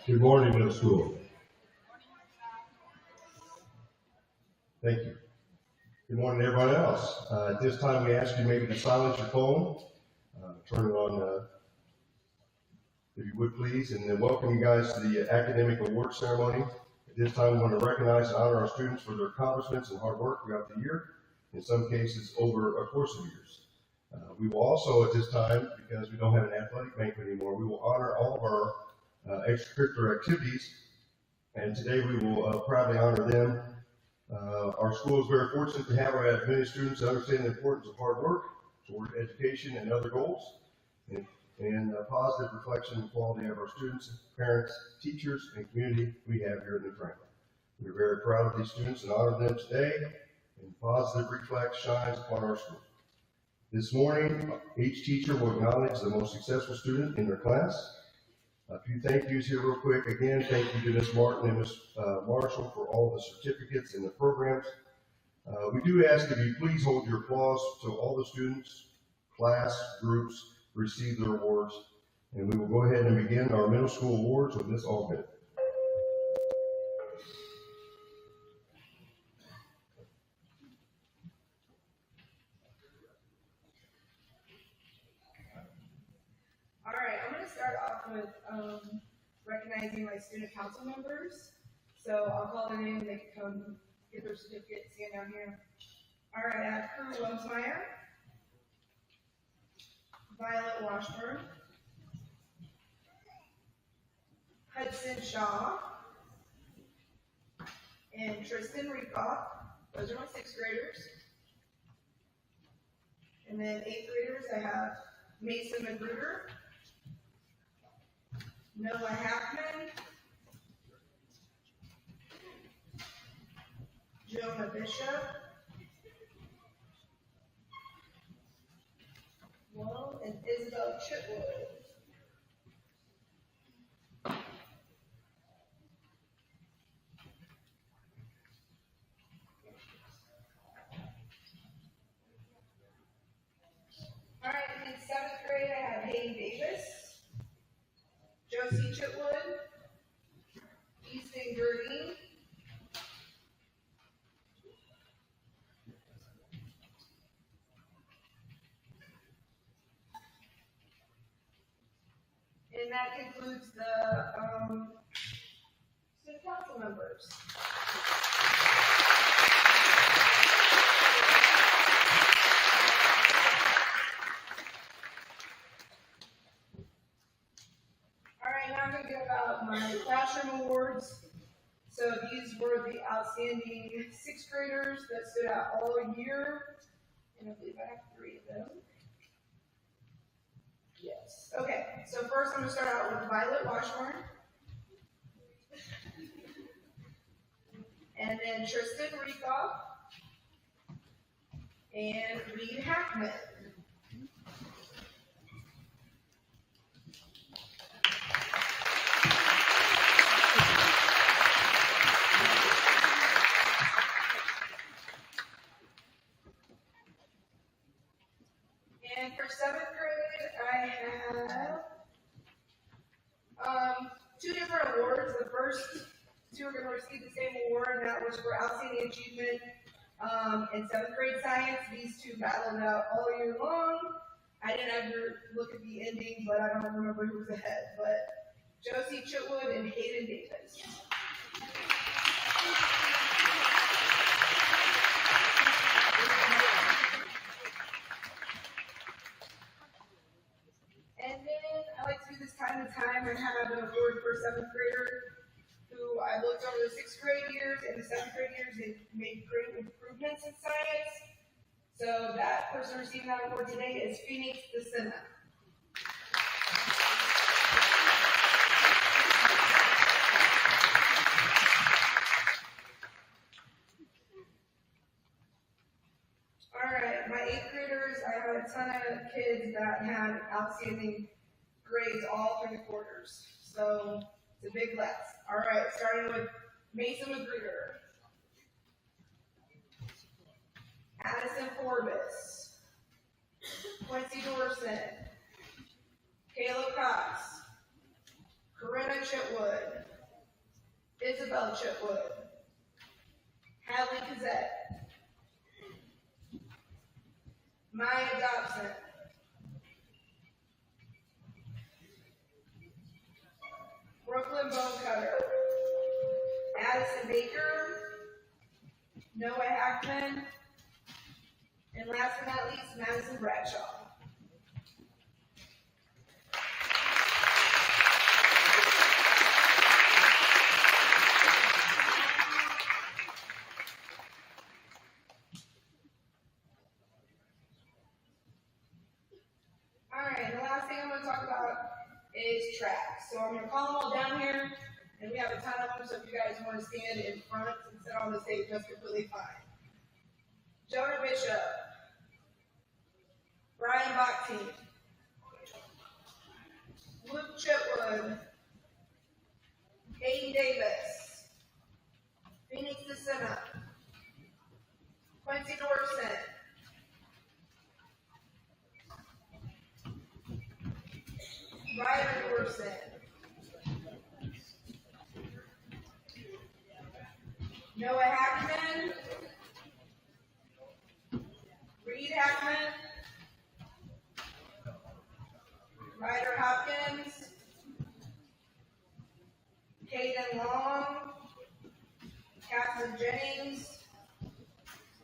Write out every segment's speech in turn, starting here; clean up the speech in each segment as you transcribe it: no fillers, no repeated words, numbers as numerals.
Good morning, middle school. Thank you. Good morning, everyone else. At this time, we ask you maybe to silence your phone, turn it on, if you would please, and then welcome you guys to the academic award ceremony. At this time, we want to recognize and honor our students for their accomplishments and hard work throughout the year, in some cases over a course of years. We will also, at this time, because we don't have an athletic banquet anymore, we will honor all of our extracurricular activities, and today we will proudly honor them. Our school is very fortunate to have as many students that understand the importance of hard work toward education and other goals, and a positive reflection and quality of our students, parents, teachers, and community we have here at New Franklin. We're very proud of these students and honor them today, and positive reflect shines upon our school. This morning, each teacher will acknowledge the most successful student in their class. A few thank yous here real quick. Again, thank you to Ms. Martin and Ms. Marshall for all the certificates and the programs. We do ask that you please hold your applause to all the students, class, groups who receive their awards. And we will go ahead and begin our middle school awards with Ms. Allgood. All right, I'm going to start off with recognizing my student council members. So I'll call their name and they can come get their certificate, stand down here. All right, I have Kurt Lumsmeyer, Violet Washburn, Hudson Shaw, and Tristan Rekoff. Those are my 6th graders. And then 8th graders, I have Mason Magruder, Noah Hackman, Jonah Bishop, and Isabel Chitwood. All right, in 7th grade, I have Hayden Davis, Josie Chitwood, Easton Gurney, and that concludes the student council members. All right, now I'm going to go about my classroom awards. So these were the outstanding 6th graders that stood out all year, and I believe I have 3 of them. Yes. Okay, so first I'm going to start out with Violet Washburn. And then Tristan Rekoff. And Reed Hackman. And for 7th grade, I have 2 different awards. The first 2 are going to receive the same award, and that was for outstanding achievement in 7th grade science. These 2 battled out all year long. I didn't ever look at the ending, but I don't remember who was ahead. But Josie Chitwood and Hayden Davis. And then I like to do this time to time and have an award for a 7th grader who I looked over the 6th grade years and the 7th grade years. They made great improvements in science. So that person receiving that award today is Phoenix DeSena. All right, my 8th graders, I had a ton of kids that had outstanding grades all through the quarters. So it's a big list. All right, starting with Mason Magruder, Addison Forbes, Quincy Dorson, Kayla Cox, Corinna Chitwood, Isabel Chitwood, Hadley Kazette, Maya Dobson, Brooklyn Bonecutter, Addison Baker, Noah Hackman, and last but not least, Madison Bradshaw. Alright, the last thing I'm going to talk about is track. So I'm going to call them all down here, and we have a ton of them, so if you guys want to stand in front and sit on the stage, that's completely fine. Jonah Bishop, Brian Bachtin, Luke Chitwood, Aiden Davis, Phoenix DeSena, Quincy Dorset, Ryder Dorset, Noah Hackman, Reed Hackman, Ryder Hopkins, Caden Long, Catherine Jennings,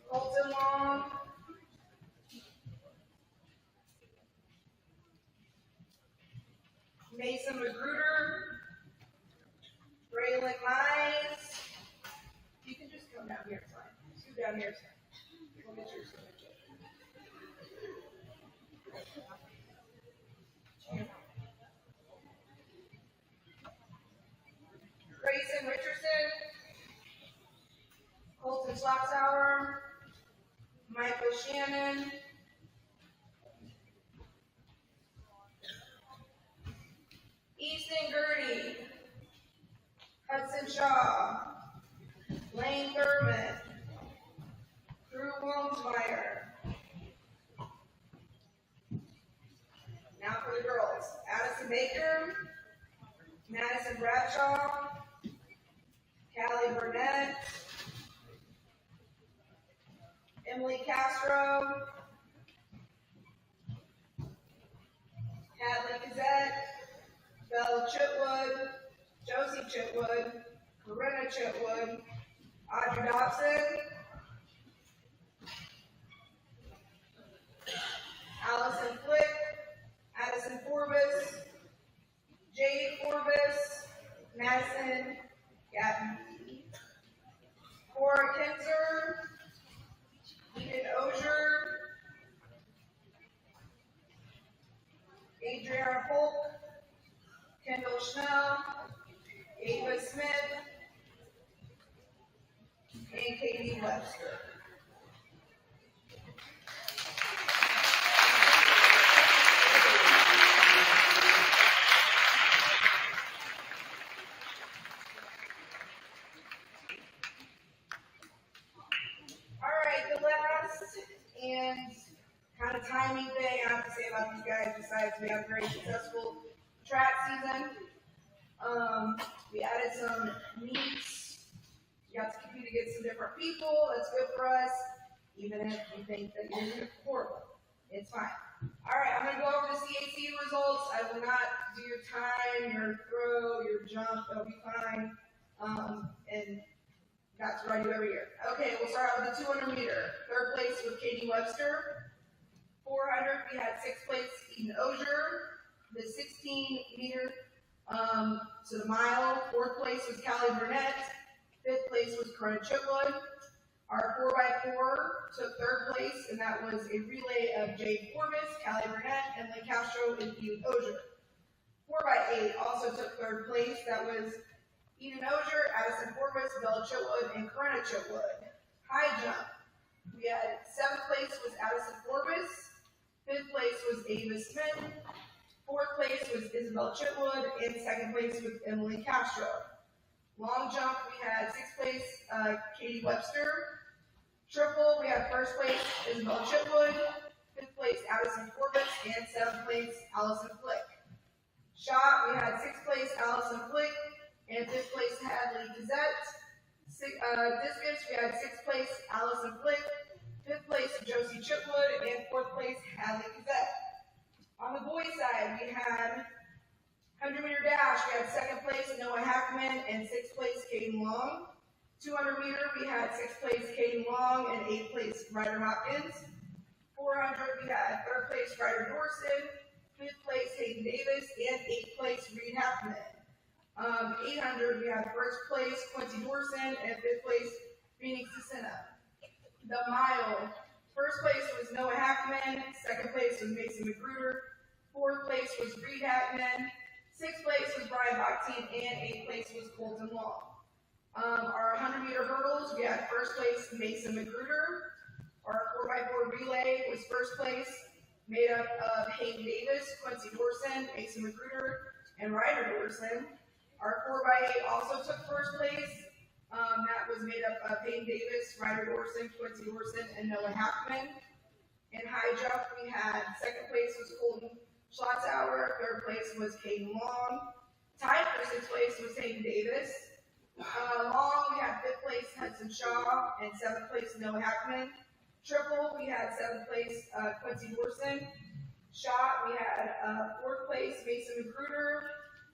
Colton Long, Mason Magruder, Braylon Mize. You can just come down here, it's fine. Scoot down here, it's fine. We'll get your signature. Grayson Richardson, Colton Schlachthauer, Michael Shannon, Easton Gurney, Hudson Shaw, Lane Thurman, Drew Wilmsmeyer. Now for the girls, Addison Baker, Madison Bradshaw, Callie Burnett, Emily Castro, Hadley Kazette, Bella Chitwood, Josie Chitwood, Corinna Chitwood, Audrey Dobson, Allison Flick, Addison Forbes, Jade Forbes, Madison Gatton, Cora Kinzer, Eden Ozier, Adriana Polk, Kendall Schnell, Ava Smith, and Katie Webster. And kind of timing thing I have to say about these guys, besides we had a very successful track season. We added some meets. You got to compete against some different people. That's good for us. Even if you think that you're horrible, it's fine. All right, I'm going to go over the CAC results. I will not do your time, your throw, your jump. That'll be fine. And that's what I do every year. Okay, we'll start out with the 200 meter. Third place was Katie Webster. 400, we had sixth place Eden Ozier. The 16 meter, so the mile, fourth place was Callie Burnett. Fifth place was Corinna Chitwood. Our 4x4 took third place, and that was a relay of Jade Forbes, Callie Burnett, Emily Castro, and Eden Ozier. 4x8 also took third place. That was Eden Ozier, Addison Forbes, Bella Chitwood, and Corinna Chitwood. High jump. We had seventh place was Addison Forbes. Fifth place was Ava Smith. Fourth place was Isabel Chitwood, and second place was Emily Castro. Long jump, we had sixth place Katie Webster. Triple, we had first place Isabel Chitwood. Fifth place Addison Forbes, and seventh place Allison Flick. Shot, we had sixth place Allison Flick, and fifth place Hadley Gazette. Discus, we had sixth place Allison Flick, fifth place Josie Chipwood, and fourth place Hadley Gazette. On the boys' side, we had 100-meter dash, we had second place Noah Hackman and sixth place Caden Long. 200-meter, we had sixth place Caden Long and eighth place Ryder Hopkins. 400, we had third place Ryder Dorson, fifth place Hayden Davis, and eighth place Reed Hackman. 800, we had first place Quincy Dorson and fifth place Phoenix DeSena. The mile, first place was Noah Hackman, second place was Mason Magruder, fourth place was Reed Hackman, sixth place was Brian Bachtin, and eighth place was Colton Long. Our 100-meter hurdles, we had first place Mason Magruder. Our 4x4 relay was first place, made up of Hayden Davis, Quincy Dorson, Mason Magruder, and Ryder Dorson. Our 4x8 also took first place. That was made up of Hayden Davis, Ryder Dorson, Quincy Dorson, and Noah Hackman. In high jump, we had second place was Colton Schlotzauer, third place was Caden Long. Tied for sixth place was Hayden Davis. Long, we had fifth place Hudson Shaw, and seventh place Noah Hackman. Triple, we had seventh place Quincy Dorson. Shot, we had fourth place Mason Magruder,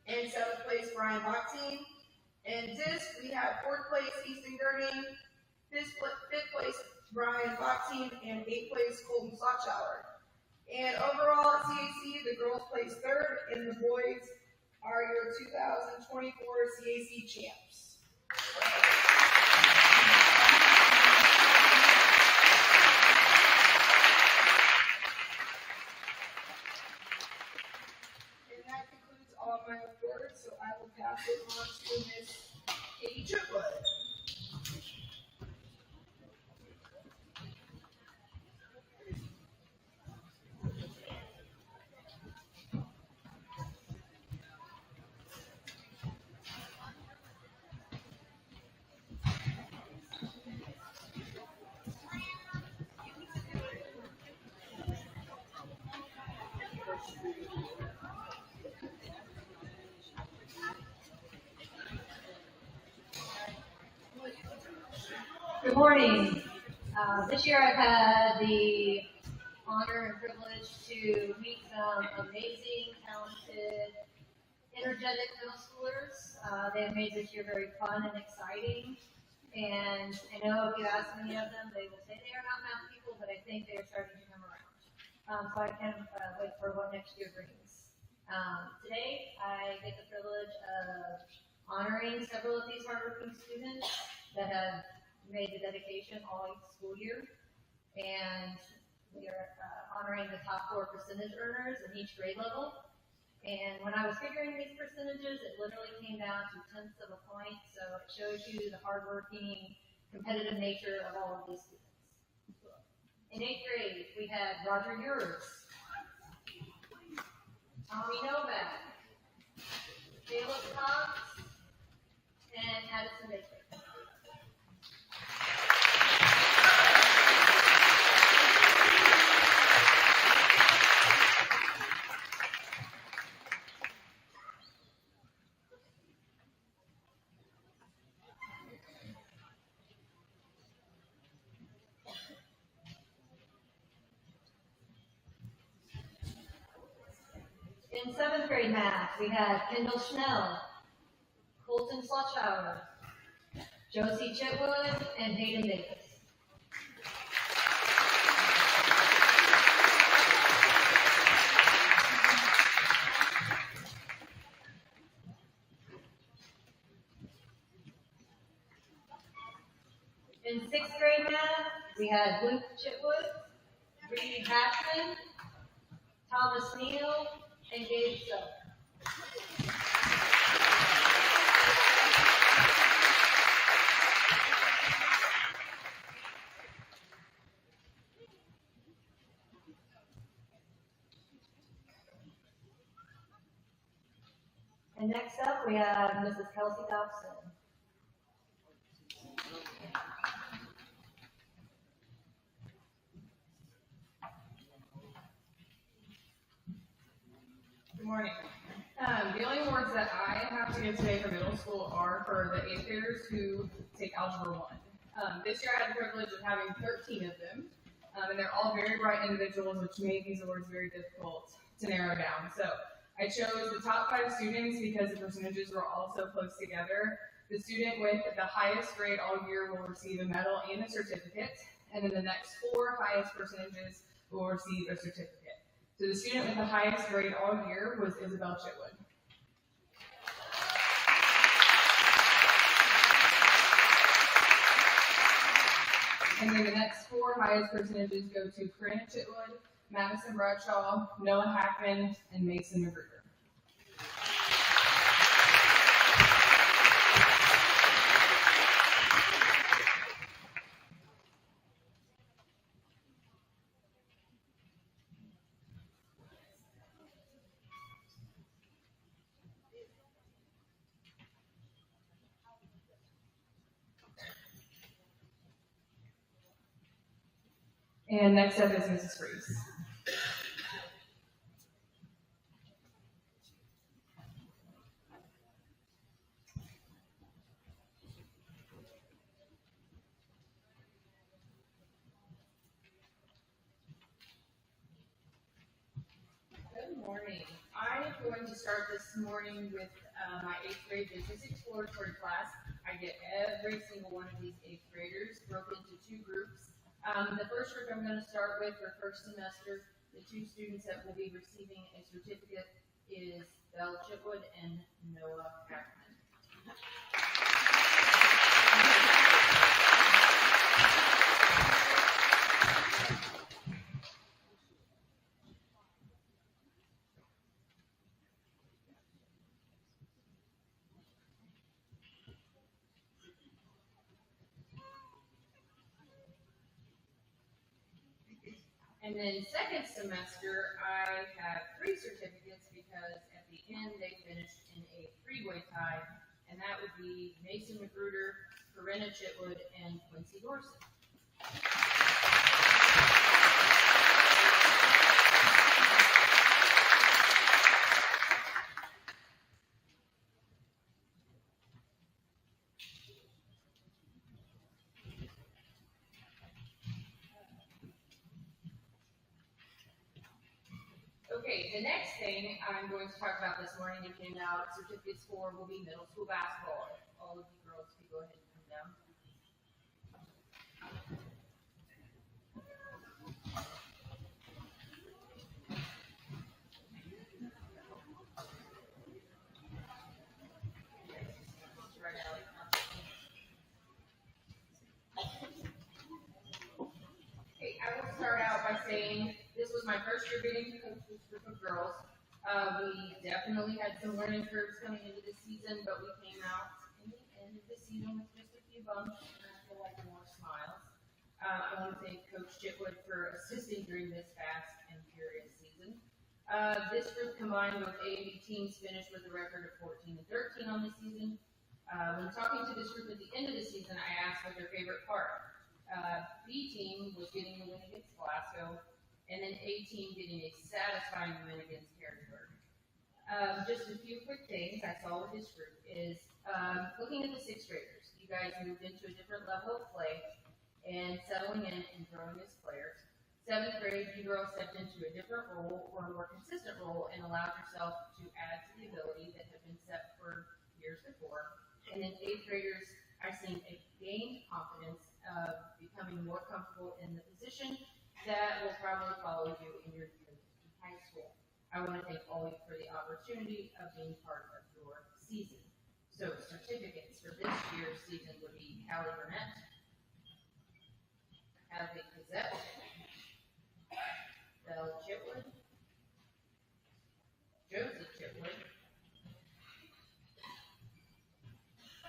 and seventh place Brian Bachtin. And disc, we had fourth place Easton Gurney, fifth place Brian Bachtin, and eighth place Colton Slotschauer. And overall at CAC, the girls placed third, and the boys are your 2024 CAC champs. And that concludes all my reports, so I will pass it on to Ms. Katie Chipwood. Good morning. This year I've had the honor and privilege to meet some amazing, talented, energetic middle schoolers. They have made this year very fun and exciting. And I know if you ask many of them, they will say they are not math people, but I think they are starting to come around. So I can't wait for what next year brings. Today I get the privilege of honoring several of these hardworking students that have made the dedication all school year, and we are honoring the top 4 percentage earners in each grade level. And when I was figuring these percentages, it literally came down to tenths of a point, so it shows you the hardworking, competitive nature of all of these students. In 8th grade, we had Roger Ures, Tommy Novak, Caleb Cox, and Addison Baker. In 7th grade math, we had Kendall Schnell, Colton Slotschauer, Josie Chitwood, and Hayden Davis. In 6th grade math, we had Luke Chitwood, Reed Hackman, Thomas Neal, and Gabe Silk. And next up, we have Mrs. Kelsey Dobson. Good morning. give today for middle school are for the 8th graders who take Algebra 1. This year I had the privilege of having 13 of them, and they're all very bright individuals, which made these awards very difficult to narrow down. So I chose the top 5 students because the percentages were all so close together. The student with the highest grade all year will receive a medal and a certificate, and then the next 4 highest percentages will receive a certificate. So the student with the highest grade all year was Isabel Chitwood. And then the next 4 highest percentages go to Corinna Chitwood, Madison Bradshaw, Noah Hackman, and Mason Magruder. And next up is Mrs. Freeze. Good morning. I'm going to start this morning with my 8th grade business exploratory class. I get every single one of these 8th graders broken into 2 groups. The first group I'm going to start with for first semester, the 2 students that will be receiving a certificate is Belle Chitwood and Noah Hackman. And then second semester, I have 3 certificates because at the end they finished in a 3-way tie, and that would be Mason Magruder, Corinna Chitwood, and Quincy Dorson. Okay, the next thing I'm going to talk about this morning and hand out certificates for will be middle school basketball. All of you girls can go ahead and come down. Okay, I will start out by saying this was my first year getting to coach this group of girls. We definitely had some learning curves coming into the season, but we came out in the end of the season with just a few bumps, and I feel like more smiles. I want to thank Coach Chitwood for assisting during this fast and furious season. This group combined with A&B teams finished with a record of 14-13 on the season. When talking to this group at the end of the season, I asked what their favorite part. B team was getting the win against Glasgow, and then A team getting a satisfying win against Harrisburg. Just a few quick things I saw with this group is looking at the 6th graders. You guys moved into a different level of play and settling in and growing as players. 7th grade, you girls stepped into a different role or a more consistent role and allowed yourself to add to the ability that had been set for years before. And then 8th graders, I've seen a gained confidence of becoming more comfortable in the position that will probably follow you in your year in high school. I want to thank all of you for the opportunity of being part of your season. So certificates for this year's season would be Callie Burnett, Hadley Gazette, Belle Chitwood, Josie Chitwood,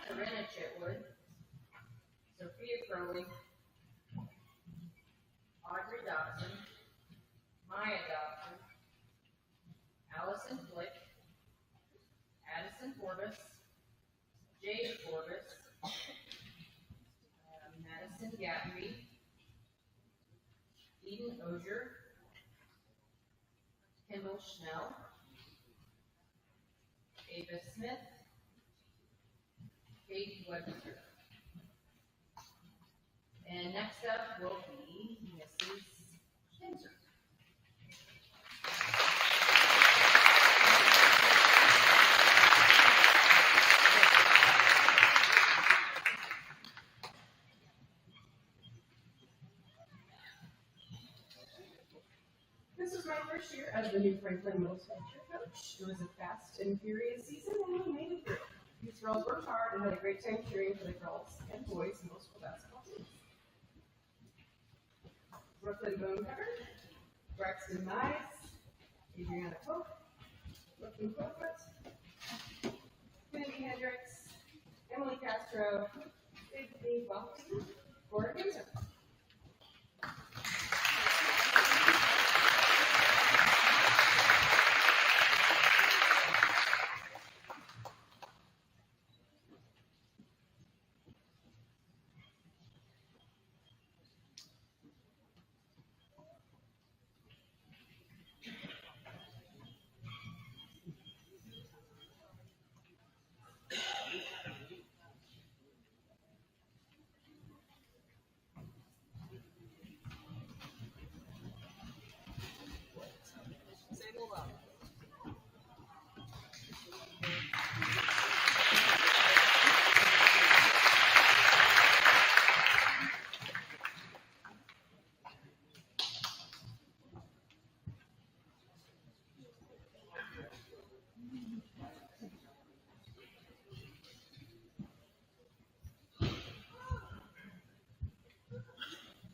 Corinna Chitwood, Sophia Crowley, Audrey Dobson, Maya Dobson, Allison Flick, Addison Forbes, Jade Forbes, Madison Gattenby, Eden Ogier, Kendall Schnell, Ava Smith, Katie Webster. And next up will be Mrs. Spencer. This was my first year as the new Franklin Middle School cheer coach. It was a fast and furious season, and we made it through. These girls worked hard and had a great time cheering for the girls and boys middle school basketball teams. Brooklyn Bonecutter, Braxton Mize, Adriana Pope, Brooklyn Crowfoot, Kennedy Hendricks, Emily Castro, Sydney Buffington, Laura Gibson.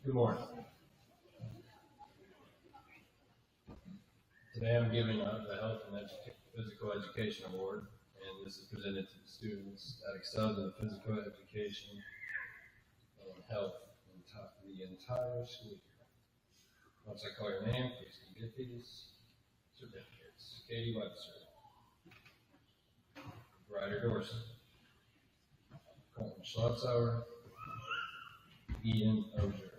Good morning. Today I'm giving out the Health and Physical Education Award, and this is presented to the students that excelled in the physical education and health the entire school year. Once I call your name, please can get these certificates. Katie Webster, Ryder Dorsey, Colton Schlotzauer, Ian Ogier.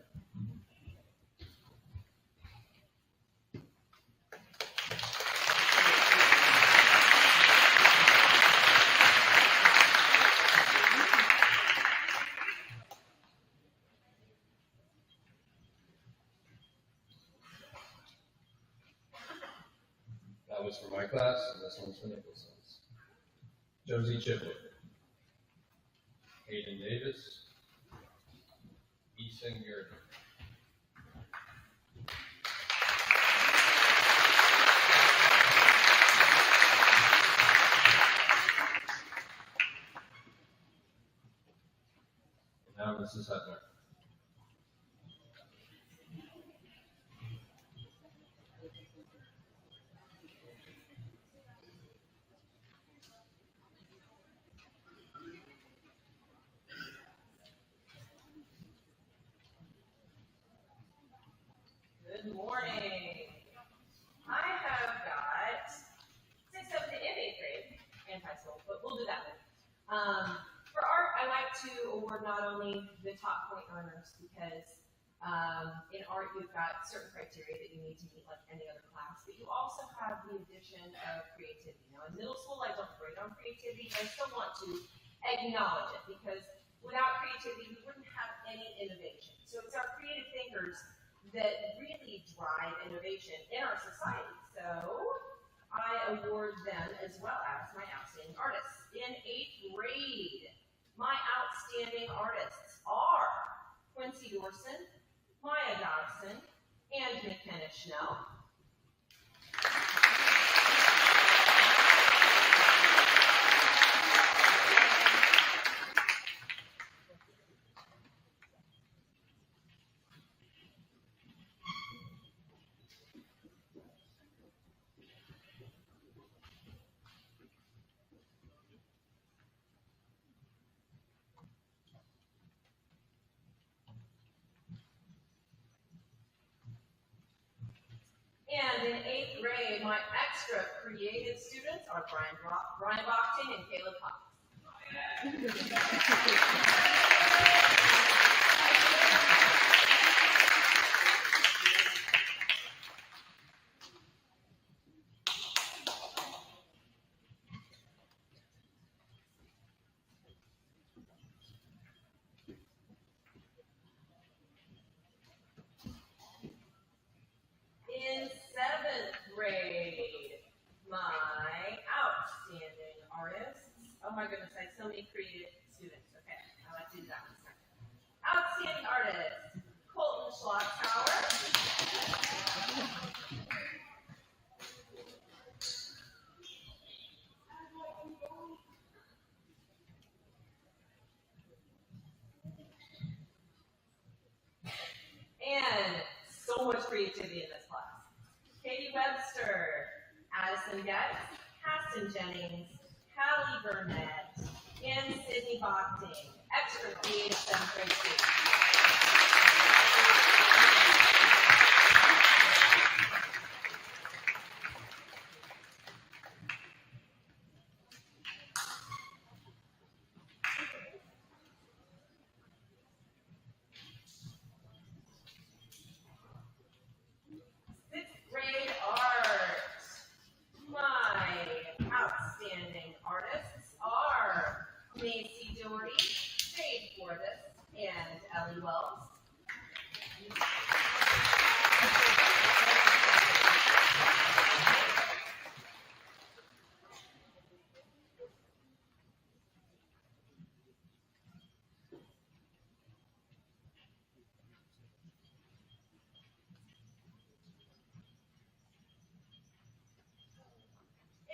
That was for my class, and this one's for Nicholson's. Josie Chipwood, Hayden Davis, Ethan Gerdner. And now Mrs. Hutner. Good morning. I have got 6th, 7th, and 8th grade and high school, but we'll do that later. For art, I like to award not only the top point earners because in art you've got certain criteria that you need to meet like any other class, but you also have the addition of creativity. Now in middle school I don't grade on creativity, but I still want to acknowledge it because without creativity we wouldn't have any innovation. So it's our creative thinkers that really drive innovation in our society. So I award them as well as my outstanding artists. In 8th grade, my outstanding artists are Quincy Dorson, Maya Dodson, and McKenna Schnell. And in 8th grade, my extra creative students are Brian Bochting and Caleb Cox. creativity in this class. Katie Webster, Addison Getz, Caston Jennings, Callie Burnett, and Sydney Bochting, extra creative 7th grade students. Macy Doherty, Jade Fortis, and Ellie Wells.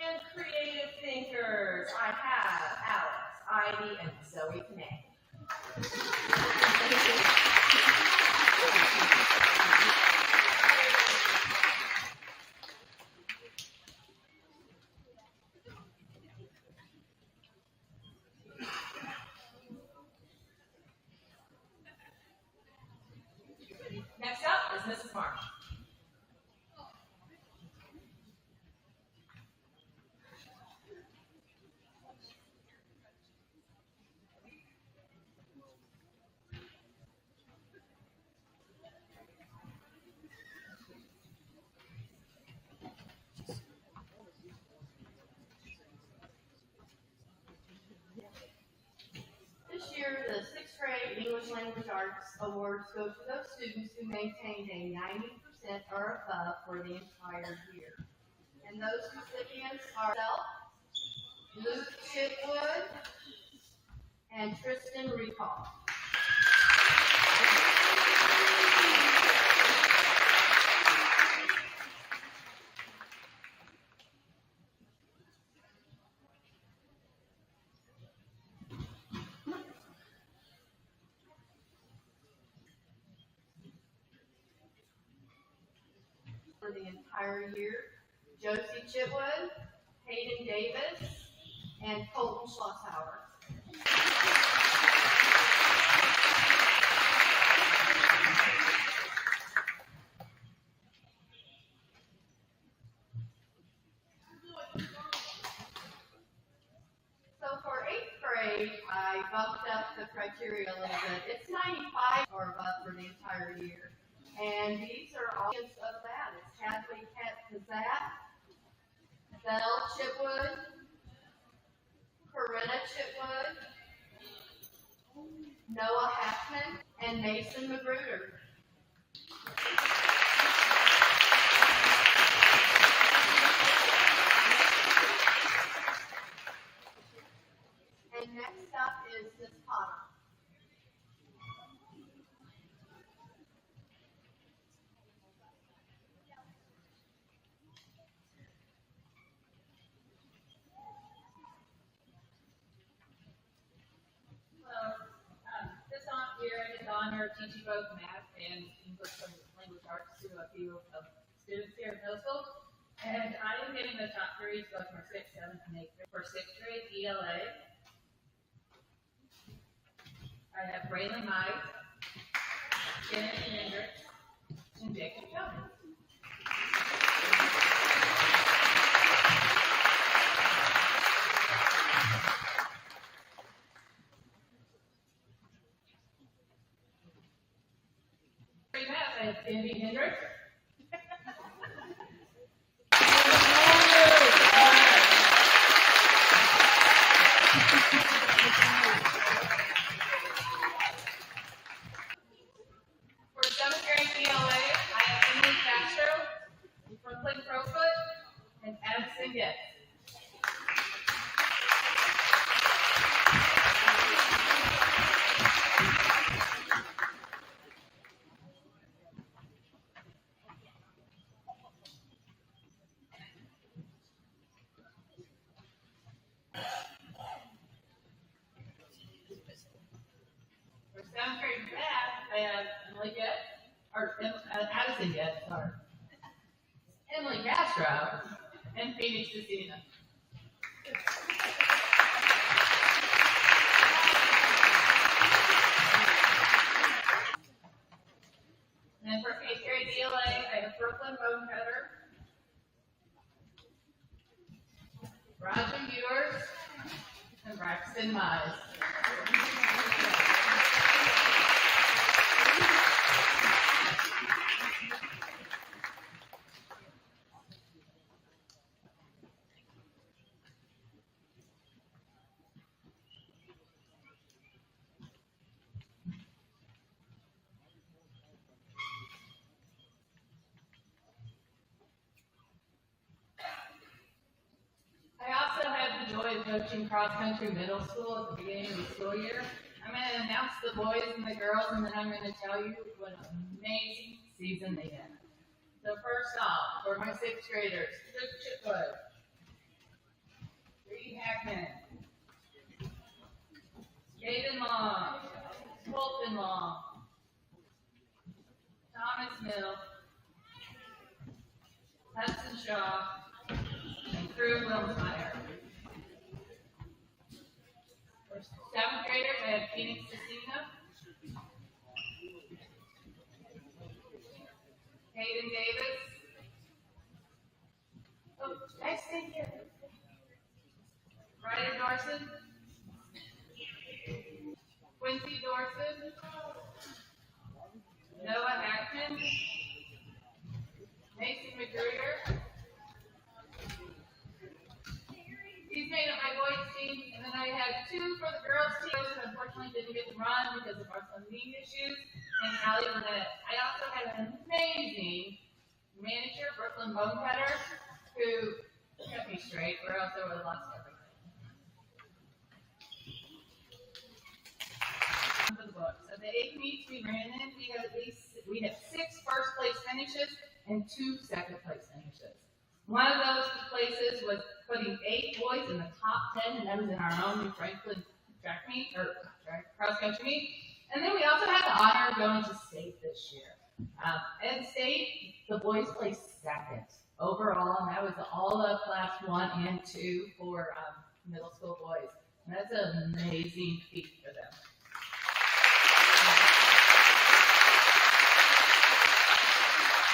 And creative thinkers, I have Alex, Ivy, and Zoe Panay. Next up is Mrs. Marsh. This year, the 6th grade English Language Arts Awards go to those students who maintained a 90% or above for the entire year. And those recipients are Luke Chitwood and Tristan Recall. For the entire year, Josie Chitwood, Hayden Davis, and Colton Schlosshauer. So for 8th grade, I bumped up the criteria a little bit. It's 95 or above for the entire year. And these are all of that. It's Kathleen Kazat, Belle Chitwood, Corinna Chitwood, Noah Hackman, and Mason Magruder. And next up is Miss Potter. This year I get the honor of teaching both math and English language arts to a few of students here at middle school. And I am getting the top 3 both for 6th, 7th, and 8th grade. For 6th grade ELA, I have Braylon Knight, Kennedy Hendricks, and Jacob Jones. I have Cindy Hendricks. For 7th grade ELA, I have Emily Castro, Brooklyn Crowfoot, and Addison Getz. For 7th grade math, I have Emily Getz, Addison Getz, sorry. Emily Castro, and Phoenix Cecina. And for 8th grade ELA, I have Brooklyn Bonecutter, Roger Ewers, and Braxton Mize. I also had the joy of coaching cross-country middle school at the beginning of the school year. I'm going to announce the boys and the girls, and then I'm going to tell you what an amazing season they had. So first off, for my 6th graders, Luke Chipwood, Reed Hackman, Caden Long, Colton Long, Thomas Mill, Hudson Shaw, and Drew Wilmsmeyer. For 7th graders, I had Phoenix Cecina, Hayden Davis. Oh, nice to see you. Ryder Dorson, Quincy Dorson, Noah Hackman, Mason McGruder. These made up my boys team, and then I had 2 for the girls team who unfortunately didn't get to run because of some knee issues, and Allie Burnett. I also had an amazing manager, Brooklyn Bonecutter, who kept me straight, or else I would have lost everything. For the books. Of the 8 meets we ran in, we had 6 first place finishes and 2 second place finishes. One of those places was putting 8 boys in the top 10, and that was in our own New Franklin track meet, or cross country meet. And then we also had the honor of going to state this year. At state, the boys placed 2nd overall, and that was all of class 1 and 2 for middle school boys. And that's an amazing feat for them.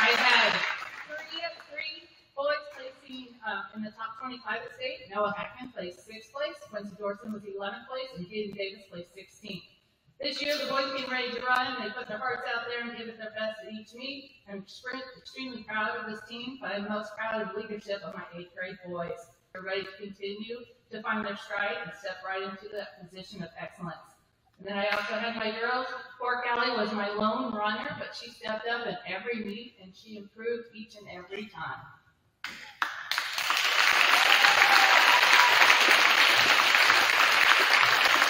I had 3 boys placing in the top 25 at state. Noah Hackman placed 6th place, Quincy Dorson was 11th place, and Hayden Davis placed 16th. This year, the boys getting ready to run, they put their hearts out there and give it their best at each meet. I'm extremely proud of this team, but I'm most proud of the leadership of my 8th grade boys. They're ready to continue to find their stride and step right into that position of excellence. And then I also had my girls. Poor Callie was my lone runner, but she stepped up in every meet, and she improved each and every time.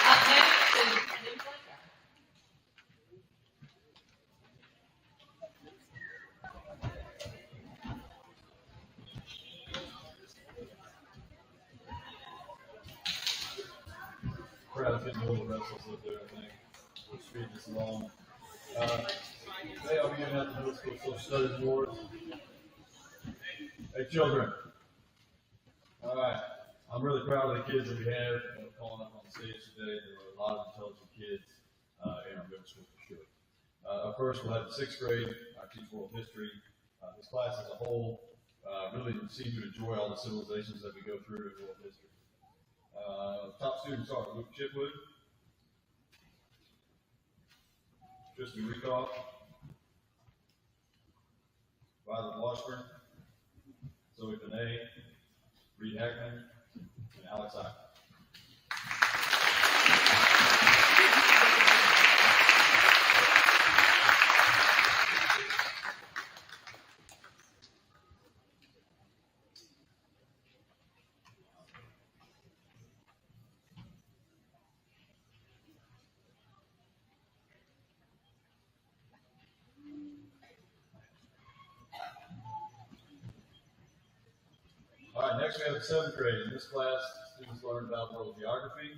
Up next is Jim Fletcher. Crowd's getting a little restless up there, I think. We're speeding this along. Today I'll be giving out the middle school social studies awards. Hey children. All right. I'm really proud of the kids that we have calling up on the stage today. There were a lot of intelligent kids in our middle school for sure. Up first, we'll have the 6th grade. I teach world history. This class as a whole really seemed to enjoy all the civilizations that we go through in world history. Top students are Luke Chipwood, Tristan Rekoff, Violet Washburn, Zoe Benet, Reed Hackman, and Alex Ike. All right, next we have the 7th grade. In this class, students learned about world geography.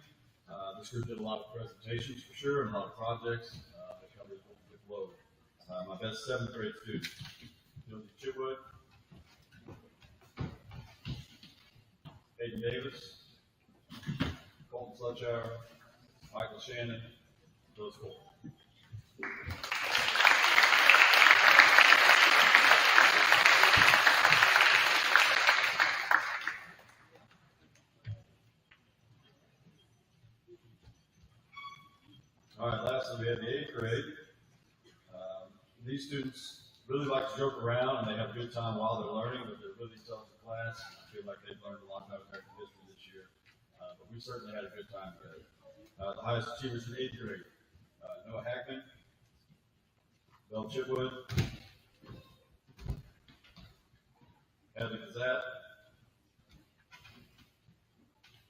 This group did a lot of presentations for sure and a lot of projects that covered the globe. my best 7th grade student, Josie Chitwood, Hayden Davis, Colton Slutchower, Michael Shannon, Rose Cole. All right, lastly, we have the 8th grade. These students really like to joke around and they have a good time while they're learning, but they're really tough in class. I feel like they've learned a lot about American history this year, but we certainly had a good time together. The highest achievers in 8th grade, Noah Hackman, Belle Chitwood, Hadley Kazat,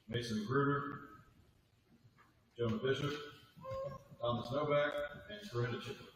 Mason Magruder, Jonah Bishop, Thomas Novak, and Corinna Chitwood.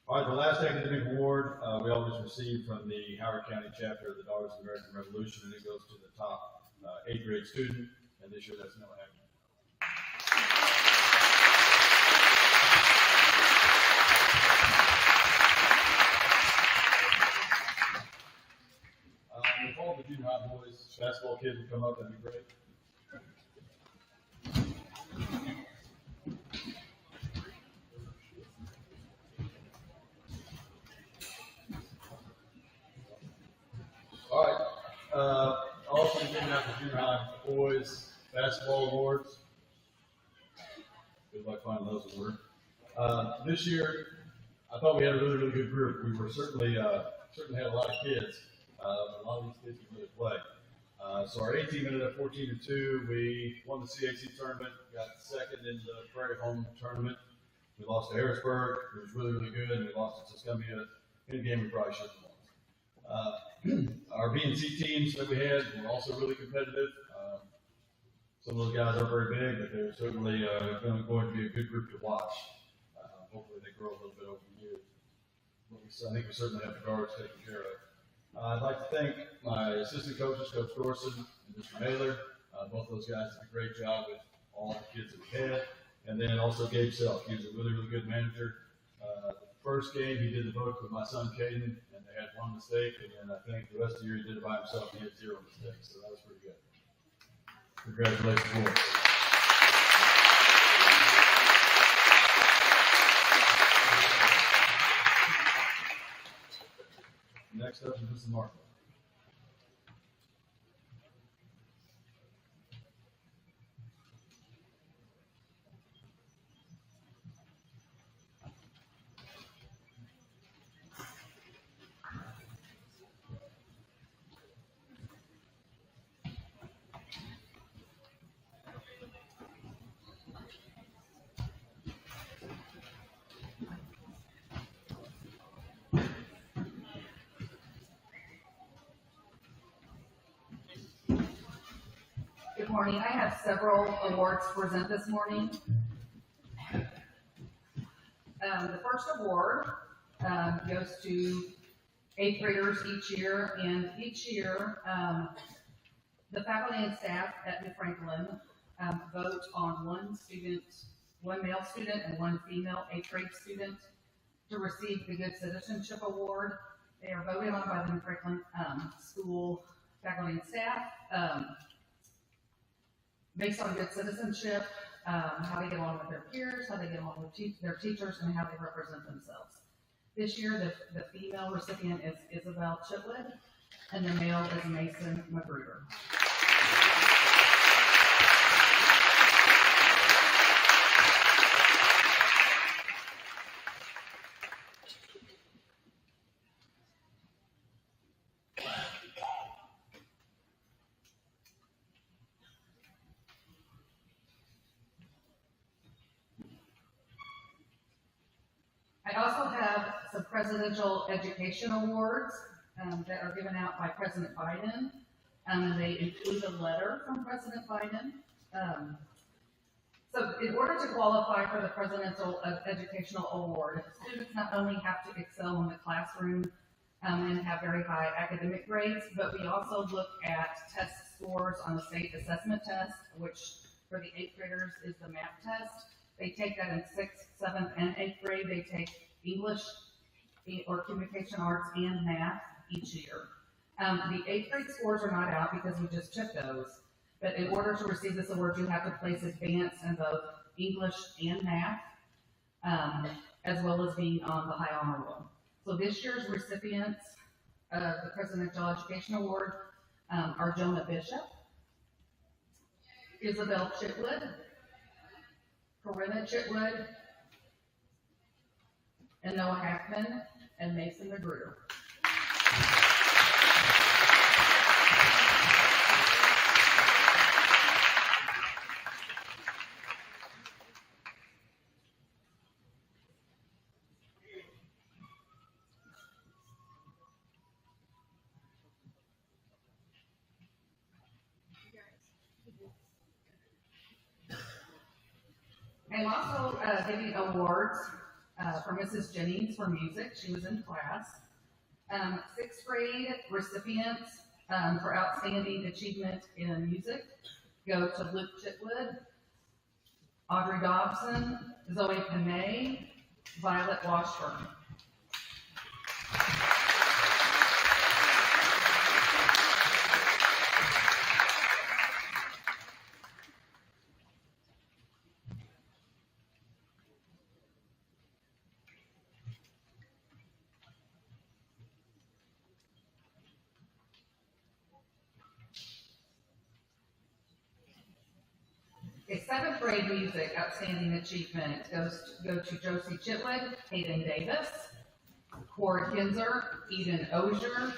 All right, the last academic award we always receive from the Howard County chapter of the Daughters of the American Revolution, and it goes to the top 8th grade student, and this year that's Noah Hackman. If all the junior high boys, basketball kids would come up, that'd be great. All right. Also giving out the junior high boys basketball awards. Good luck finding those awards. This year, I thought we had a really, really good group. We were certainly had a lot of kids. A lot of these kids can really play. So our A team ended up 14-2. We won the CAC tournament, got second in the Prairie Home tournament. We lost to Harrisburg. It was really, really good, and we lost to Tuscumbia in a game we probably should have won. Our B and C teams that we had were also really competitive. Some of those guys aren't very big, but they're certainly going to be a good group to watch. Hopefully they grow a little bit over the years. But I think we certainly have the guards taken care of. I'd like to thank my assistant coaches, Coach Dorson and Mr. Mailer. Both those guys did a great job with all the kids that we had. And then also Gabe Self. He was a really, really good manager. The first game, he did the vote with my son, Caden, and they had one mistake. And then I think the rest of the year, he did it by himself. He had 0 mistakes, so that was pretty good. Congratulations, boys. Next up is Mrs. Marco. Good morning. I have several awards to present this morning. The first award goes to 8th graders each year, and each year the faculty and staff at New Franklin vote on one male student and one female 8th grade student to receive the Good Citizenship Award. They are voted on by the New Franklin school faculty and staff. Based on good citizenship, how they get along with their peers, how they get along with their teachers, and how they represent themselves. This year, the female recipient is Isabel Chitwood, and the male is Mason Magruder. I also have some presidential education awards that are given out by President Biden. They include a letter from President Biden. So in order to qualify for the Presidential Educational Award, students not only have to excel in the classroom and have very high academic grades, but we also look at test scores on the state assessment test, which for the 8th graders is the math test. They take that in 6th, 7th, and 8th grade. They take English or communication arts and math each year. The 8th grade scores are not out because we just took those. But in order to receive this award, you have to place advanced in both English and math, as well as being on the high honor roll. So this year's recipients of the Presidential Education Award are Jonah Bishop, Isabel Chitwood, Corinna Chitwood, and Noah Hackman, and Mason Magruder. I'm also giving awards for Mrs. Jennings for music. She was in class. 6th grade recipients for outstanding achievement in music go to Luke Chitwood, Audrey Dobson, Zoe Panay, Violet Washburn. A 7th grade music outstanding achievement go to Josie Chitwood, Hayden Davis, Cora Kinzer, Eden Ozier,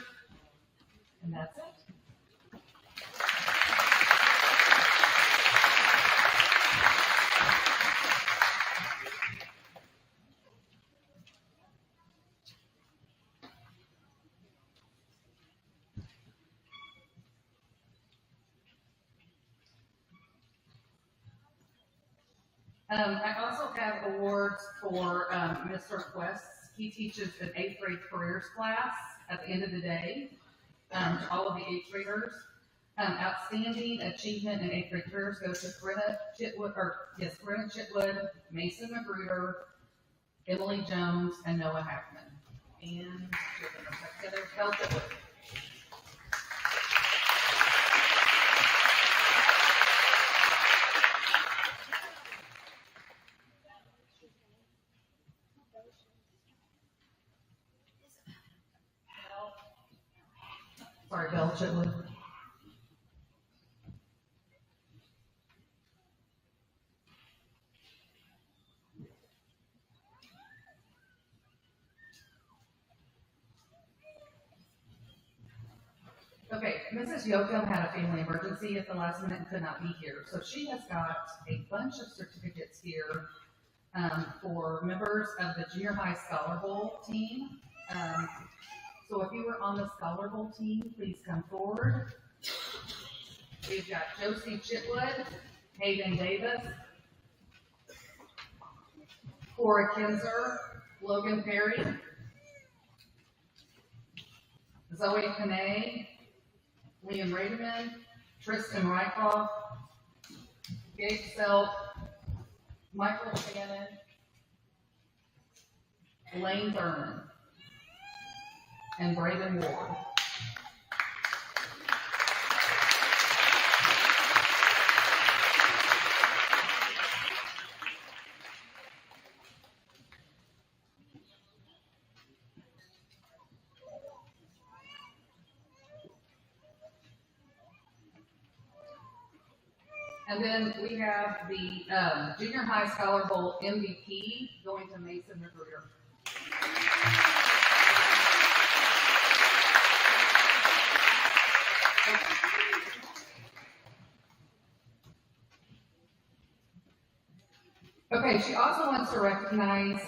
and that's it. I also have awards for Mr. Quest. He teaches an 8th grade careers class at the end of the day to all of the 8th graders. Outstanding achievement in 8th grade careers goes to Corinna Chitwood, Mason Magruder, Emily Jones, and Noah Hackman. And Belle Chitwood. Sorry, Belle Chitwood. Okay, Mrs. Yoakum had a family emergency at the last minute and could not be here. So she has got a bunch of certificates here for members of the Junior High Scholar Bowl team. So if you were on the Scholar Bowl team, please come forward. We've got Josie Chitwood, Hayden Davis, Cora Kinzer, Logan Perry, Zoe Panay, Liam Rademan, Tristan Rykoff, Gabe Self, Michael Shannon, Elaine Thurman, and Braden Ward. And then we have the Junior High Scholar Bowl MVP going to Mason Magruder. Okay, she also wants to recognize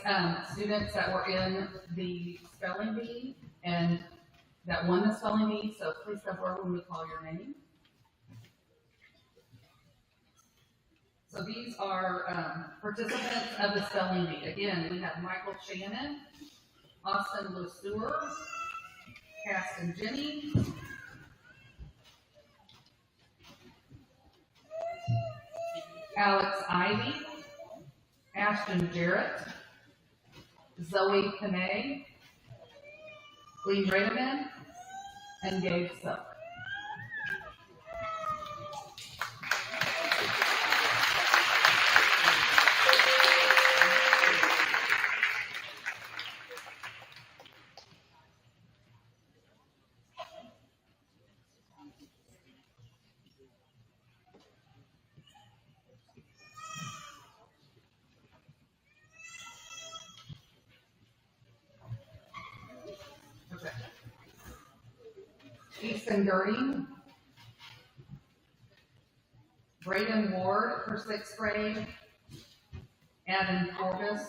students that were in the spelling bee and that won the spelling bee, so please come forward when we call your name. So these are participants of the spelling bee. Again, we have Michael Shannon, Austin Lesueur, Caston Jenny, Alex Ivy, Ashton Jarrett, Zoe Panay, Lee Rademan, and Gabe Suck. Okay. Easton Girding, Braden Ward for sixth grade, Adam Corbus,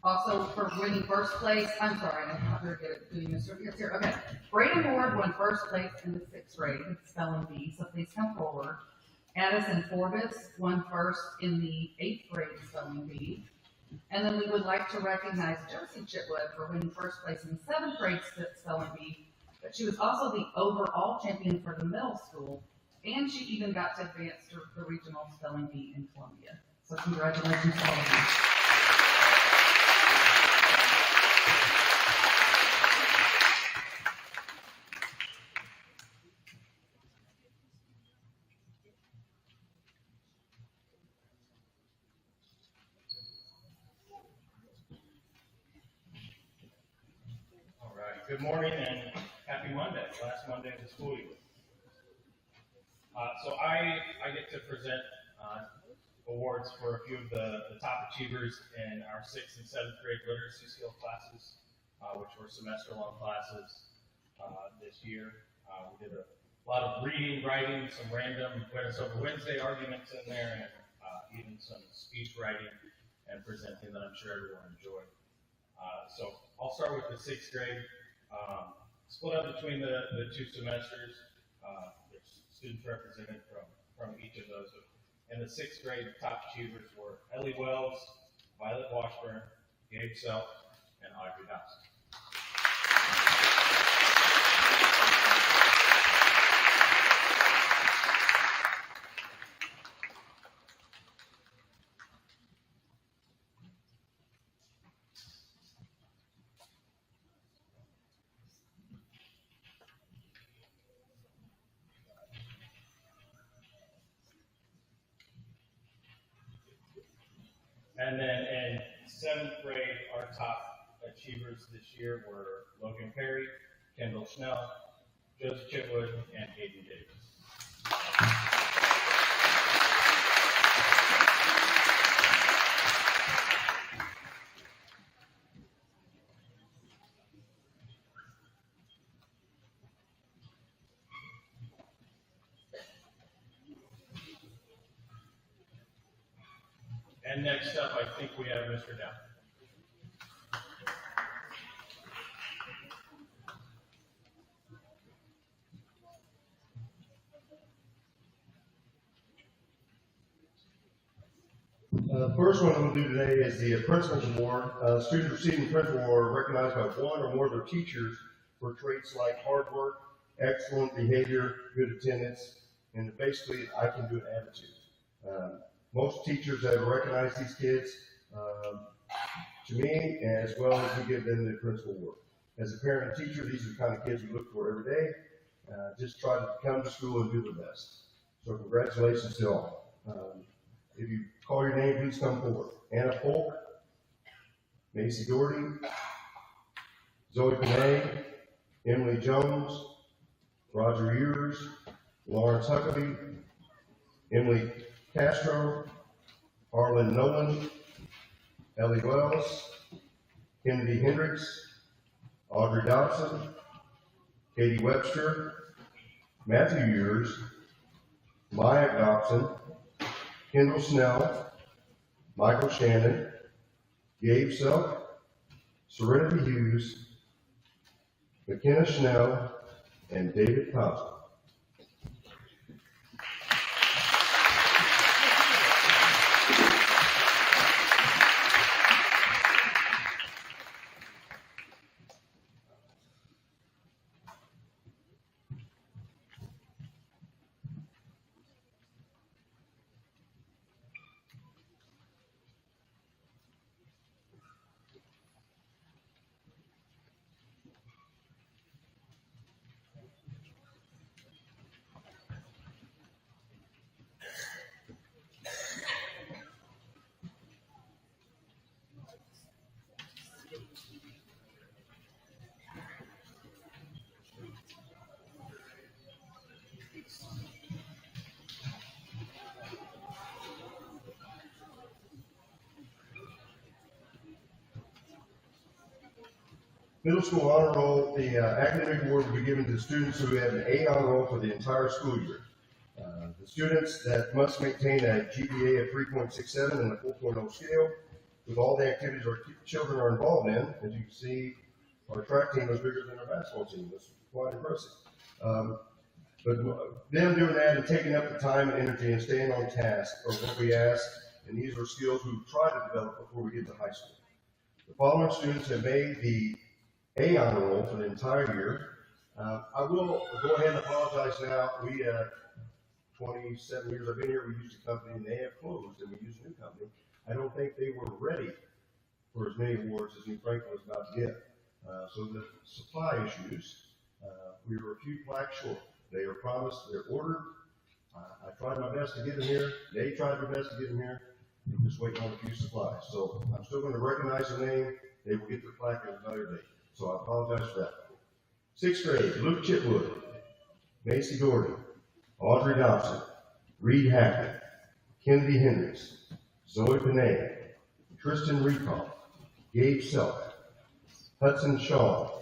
also for winning first place. I'm sorry, I'm not very good at doing this. It's here. Okay. Braden Ward won first place in the sixth grade spelling bee, so please come forward. Addison Corbus won first in the eighth grade spelling bee. And then we would like to recognize Josie Chitwood for winning first place in the seventh grade spelling bee, but she was also the overall champion for the middle school, and she even got to advance to the regional spelling bee in Columbia. So congratulations to all of you. All right, good morning and happy Monday, last Monday of the school year. So I get to present awards for a few of the top achievers in our 6th and 7th grade literacy skill classes, which were semester-long classes this year. We did a lot of reading, writing, some random Witness Over Wednesday arguments in there, and even some speech writing and presenting that I'm sure everyone enjoyed. So I'll start with the 6th grade. Split up between the two semesters. There's students represented from each of those. In the 6th grade, the top achievers were Ellie Wells, Violet Washburn, Gabe Self, and Audrey Dobson. And then in 7th grade, our top achievers this year were Logan Perry, Kendall Schnell, Josie Chitwood, and Hayden Davis. And next up, I think we have Mr. Down. The first one I'm going to do today is the Principal's Award. Students receiving the Principal Award are recognized by one or more of their teachers for traits like hard work, excellent behavior, good attendance, and basically I can do an attitude. Most teachers have recognized these kids to me, as well as we give them the Principal Award. As a parent and teacher, these are the kind of kids we look for every day. Just try to come to school and do their best. So congratulations to all. If you call your name, please come forward. Anna Polk, Macy Doherty, Zoe Panay, Emily Jones, Roger Ears, Lawrence Huckabee, Emily Castro, Harlan Nolan, Ellie Wells, Kennedy Hendricks, Audrey Dobson, Katie Webster, Matthew Ears, Maya Dobson, Kendall Snell, Michael Shannon, Gabe Selk, Serenity Hughes, McKenna Schnell, and David Thompson. Middle school honor roll, the academic award will be given to students who have an A honor roll for the entire school year. The students that must maintain a GPA of 3.67 in the 4.0 scale with all the activities our children are involved in. As you can see, our track team was bigger than our basketball team. That's quite impressive. But them doing that and taking up the time and energy and staying on task are what we ask, and these are skills we try to develop before we get to high school. The following students have made the A honor roll for the entire year. I will go ahead and apologize now. We 27 years I've been here, we used a company and they have closed and we use a new company. I don't think they were ready for as many awards as New Franklin was about to get. So the supply issues, we were a few plaques short. They are promised, they're ordered. I tried my best to get them here. They tried their best to get them here. I'm just waiting on a few supplies. So I'm still going to recognize their name. They will get their plaque at another date. So I apologize for that. 6th grade, Luke Chitwood, Macy Doherty, Audrey Dobson, Reed Hackett, Kennedy Hendricks, Zoe Panay, Tristan Recall, Gabe Selk, Hudson Shaw,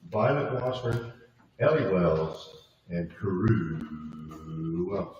Violet Washburn, Ellie Wells, and Carew Wells.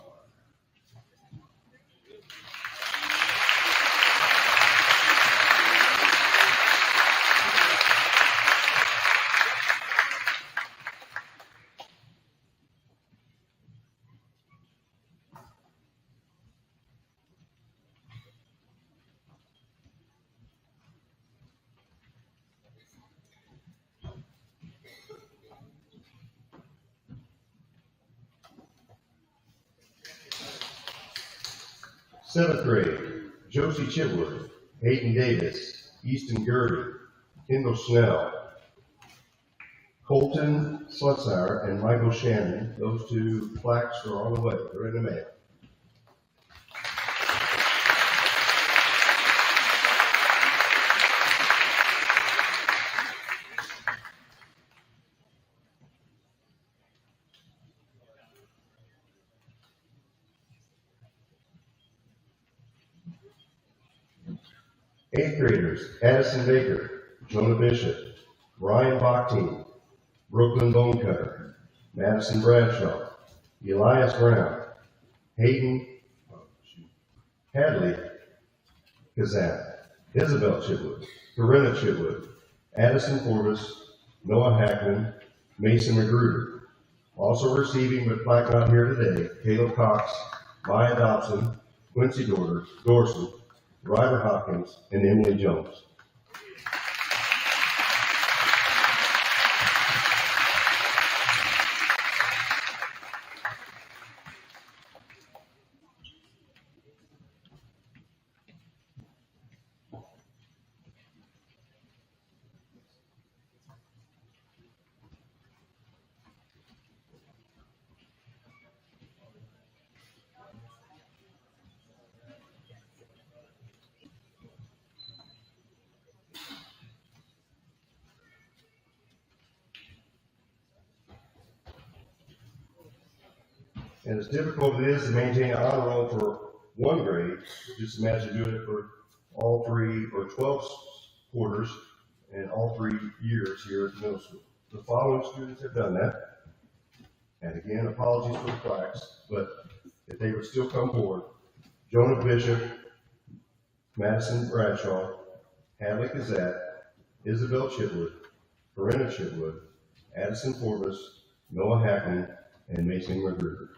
Seventh grade, Josie Chitwood, Hayden Davis, Easton Gertie, Kendall Snell, Colton Slutzauer, and Michael Shannon. Those two plaques are on the way. They're in the mail. Eighth graders, Addison Baker, Jonah Bishop, Ryan Bakhtin, Brooklyn Bonecutter, Madison Bradshaw, Elias Brown, Hayden Hadley Kazat, Isabel Chitwood, Corinna Chitwood, Addison Forbes, Noah Hackman, Mason Magruder. Also receiving but plaque not here today, Caleb Cox, Maya Dobson, Quincy Dorsey, Ryder Hopkins, and Emily Jones. And as difficult it is to maintain an honor roll for one grade, just imagine doing it for all 3 or 12 quarters and all 3 years here at the middle school. The following students have done that. And again, apologies for the plaques, but if they would still come forward, Jonah Bishop, Madison Bradshaw, Hadley Kazat, Isabel Chitwood, Corinna Chitwood, Addison Forbes, Noah Hackman, and Mason Magruder.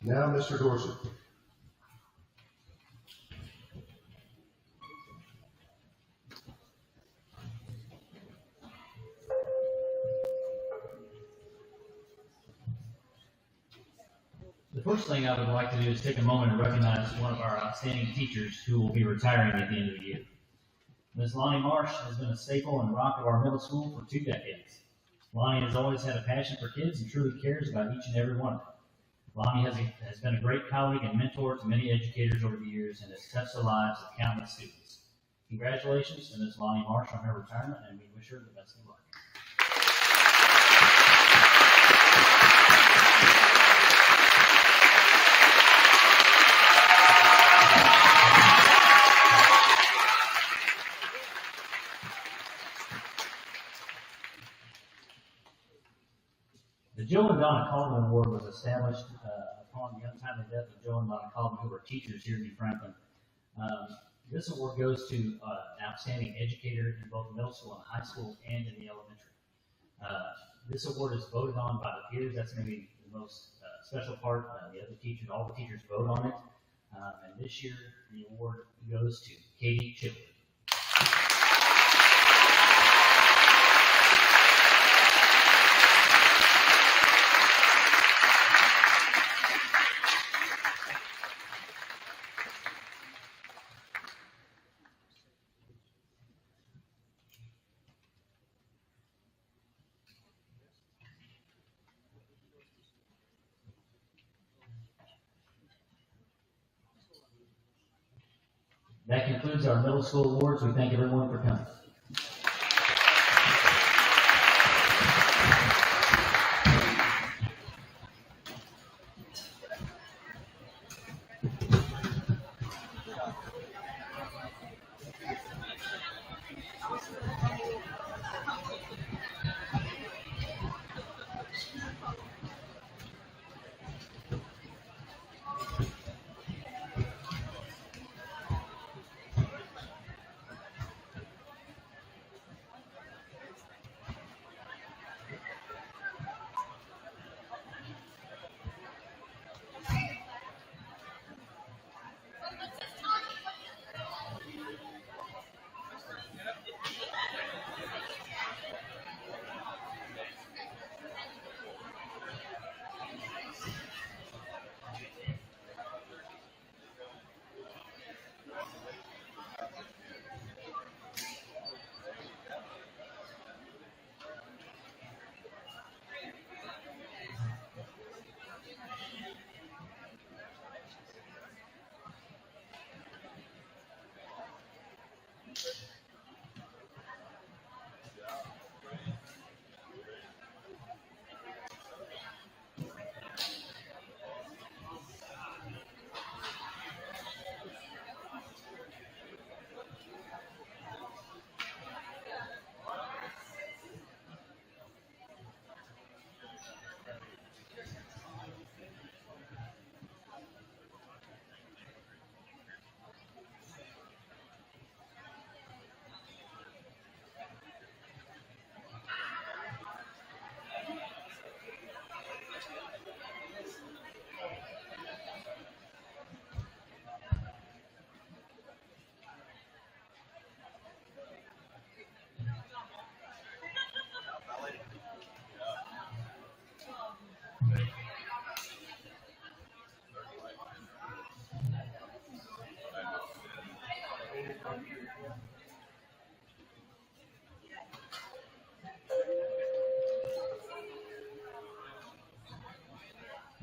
Now, Mr. Dorsey. The first thing I would like to do is take a moment and recognize one of our outstanding teachers who will be retiring at the end of the year. Ms. Lonnie Marsh has been a staple and rock of our middle school for 2 decades. Lonnie has always had a passion for kids and truly cares about each and every one of them. Lonnie has been a great colleague and mentor to many educators over the years and has touched the lives of countless students. Congratulations to Ms. Lonnie Marsh on her retirement, and we wish her the best of luck. The Joe and Donna Coleman Award was established upon the untimely death of Joe and Donna Coleman, who were teachers here in New Franklin. This award goes to an outstanding educator in both middle school and high school and in the elementary. This award is voted on by the peers. That's maybe the most special part. The other teachers, all the teachers vote on it. And this year, the award goes to Katie Chipley. That concludes our middle school awards. We thank everyone for coming.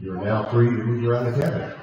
You are now free to move around the cabinet.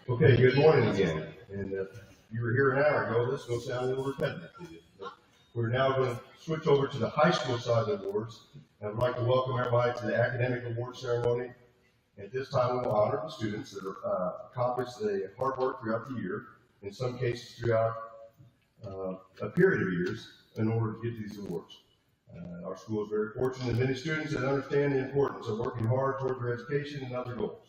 Okay, good morning again. And if you were here an hour ago, this is going to sound a little repetitive to you. But we're now going to switch over to the high school side of the awards. And I'd like to welcome everybody to the academic award ceremony. At this time, we'll honor the students that have accomplished the hard work throughout the year, in some cases throughout a period of years, in order to get these awards. Our school is very fortunate in many students that understand the importance of working hard toward their education and other goals.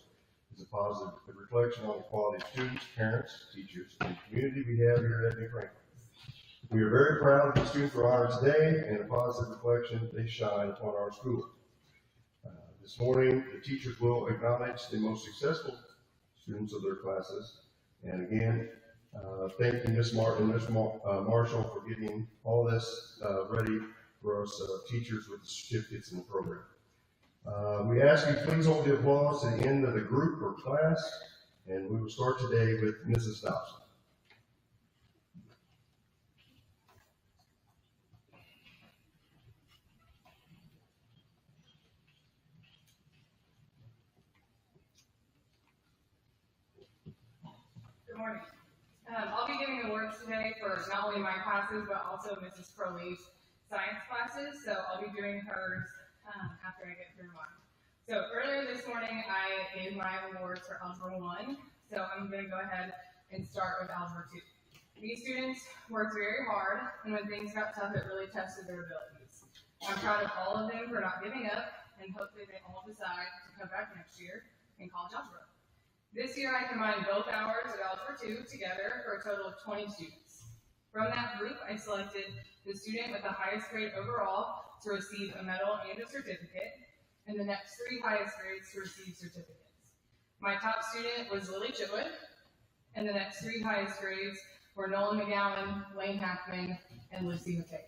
It's a positive reflection on the quality of students, parents, teachers, and community we have here at New Franklin. We are very proud of the students who are honored today, and a positive reflection they shine upon our school. This morning, the teachers will acknowledge the most successful students of their classes. And again, thank you, Ms. Martin and Ms. Marshall, for getting all this ready for us teachers with the certificates in the program. We ask you please hold the applause to the end of the group or class, and we will start today with Mrs. Dobson. Good morning. I'll be giving awards today for not only my classes, but also Mrs. Crowley's science classes. So I'll be doing hers after I get through mine. So earlier this morning, I gave my awards for Algebra 1. So I'm going to go ahead and start with Algebra 2. These students worked very hard, and when things got tough, it really tested their abilities. I'm proud of all of them for not giving up, and hopefully they all decide to come back next year in college algebra. This year, I combined both hours of Algebra 2 together for a total of 20 students. From that group, I selected the student with the highest grade overall to receive a medal and a certificate, and the next 3 highest grades to receive certificates. My top student was Lily Chitwood, and the next 3 highest grades were Nolan McGowan, Lane Hackman, and Lucy Mateo.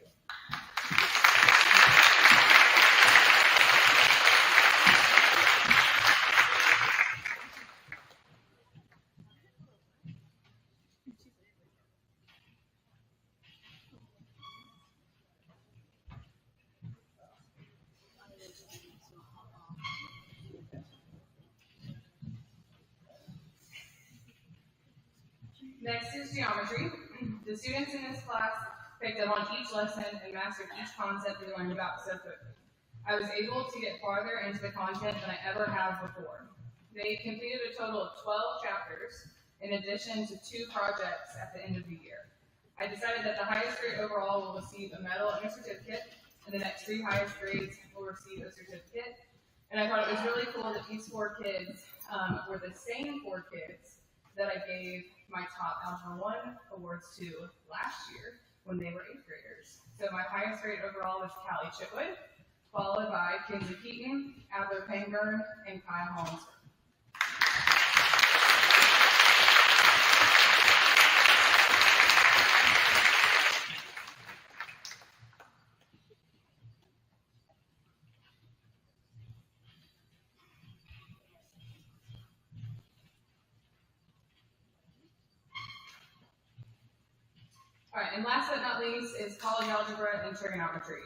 Next is geometry. The students in this class picked up on each lesson and mastered each concept we learned about so quickly. I was able to get farther into the content than I ever have before. They completed a total of 12 chapters, in addition to 2 projects at the end of the year. I decided that the highest grade overall will receive a medal and a certificate, and the next 3 highest grades will receive a certificate. And I thought it was really cool that these 4 kids were the same 4 kids that I gave my top Algebra 1 awards to last year when they were 8th graders. So my highest grade overall was Callie Chitwood, followed by Kinsey Keaton, Adler Pangburn, and Kyle Holmesburg. All right, and last but not least is college algebra and trigonometry.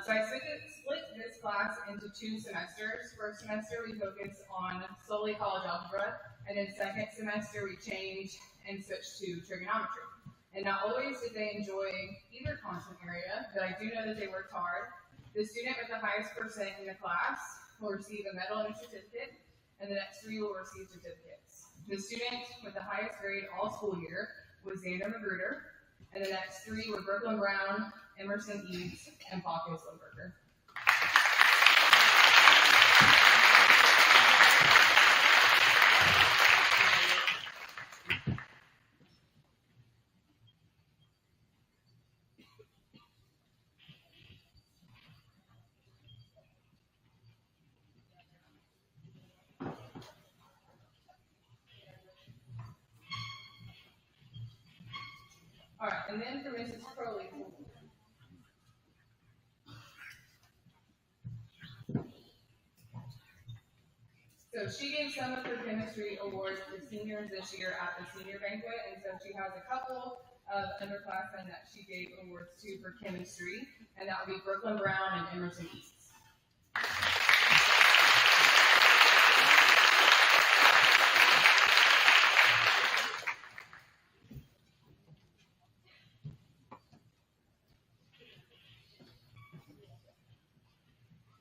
So I split this class into 2 semesters. First semester we focus on solely college algebra, and then second semester we change and switch to trigonometry. And not always did they enjoy either content area, but I do know that they worked hard. The student with the highest percent in the class will receive a medal and a certificate, and the next 3 will receive certificates. The student with the highest grade all school year was Xander Magruder, And the next 3 were Brooklyn Brown, Emerson Eads, and Paul Limburger. All right, and then for Mrs. Crowley. So she gave some of her chemistry awards to seniors this year at the senior banquet, and so she has a couple of underclassmen that she gave awards to for chemistry, and that would be Brooklyn Brown and Emerson East.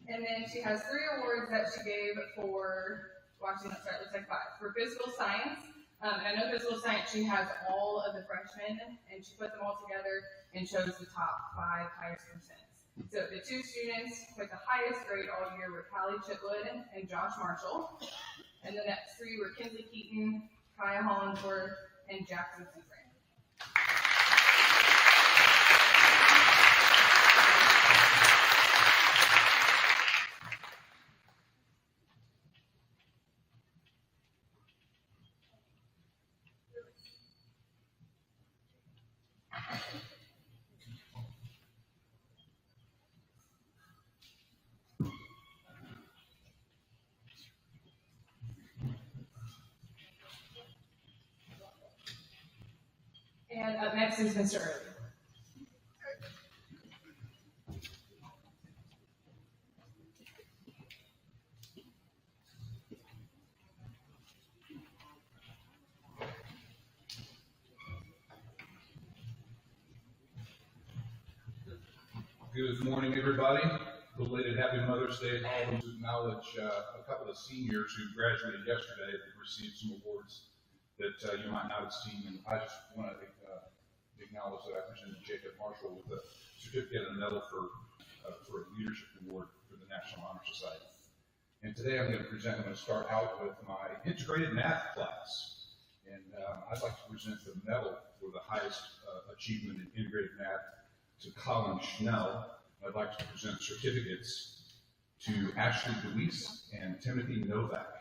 And then she has 3 awards that she gave for, well, actually, no, sorry, it looks like 5. For physical science, and I know physical science, she has all of the freshmen, and she put them all together and chose the top 5 highest percents. So the 2 students with the highest grade all year were Callie Chitwood and Josh Marshall. And the next 3 were Kinsley Keaton, Kaya Hollingsworth, and Jackson Seabrand. And up next is Mr. Early. Good morning, everybody. Belated Happy Mother's Day. I want to acknowledge a couple of seniors who graduated yesterday that received some awards that you might not have seen. And I just want to acknowledge that I presented Jacob Marshall with a certificate and a medal for a leadership award for the National Honor Society. And today I'm going to start out with my integrated math class. And I'd like to present the medal for the highest achievement in integrated math to Colin Schnell. I'd like to present certificates to Ashley Deweese and Timothy Novak.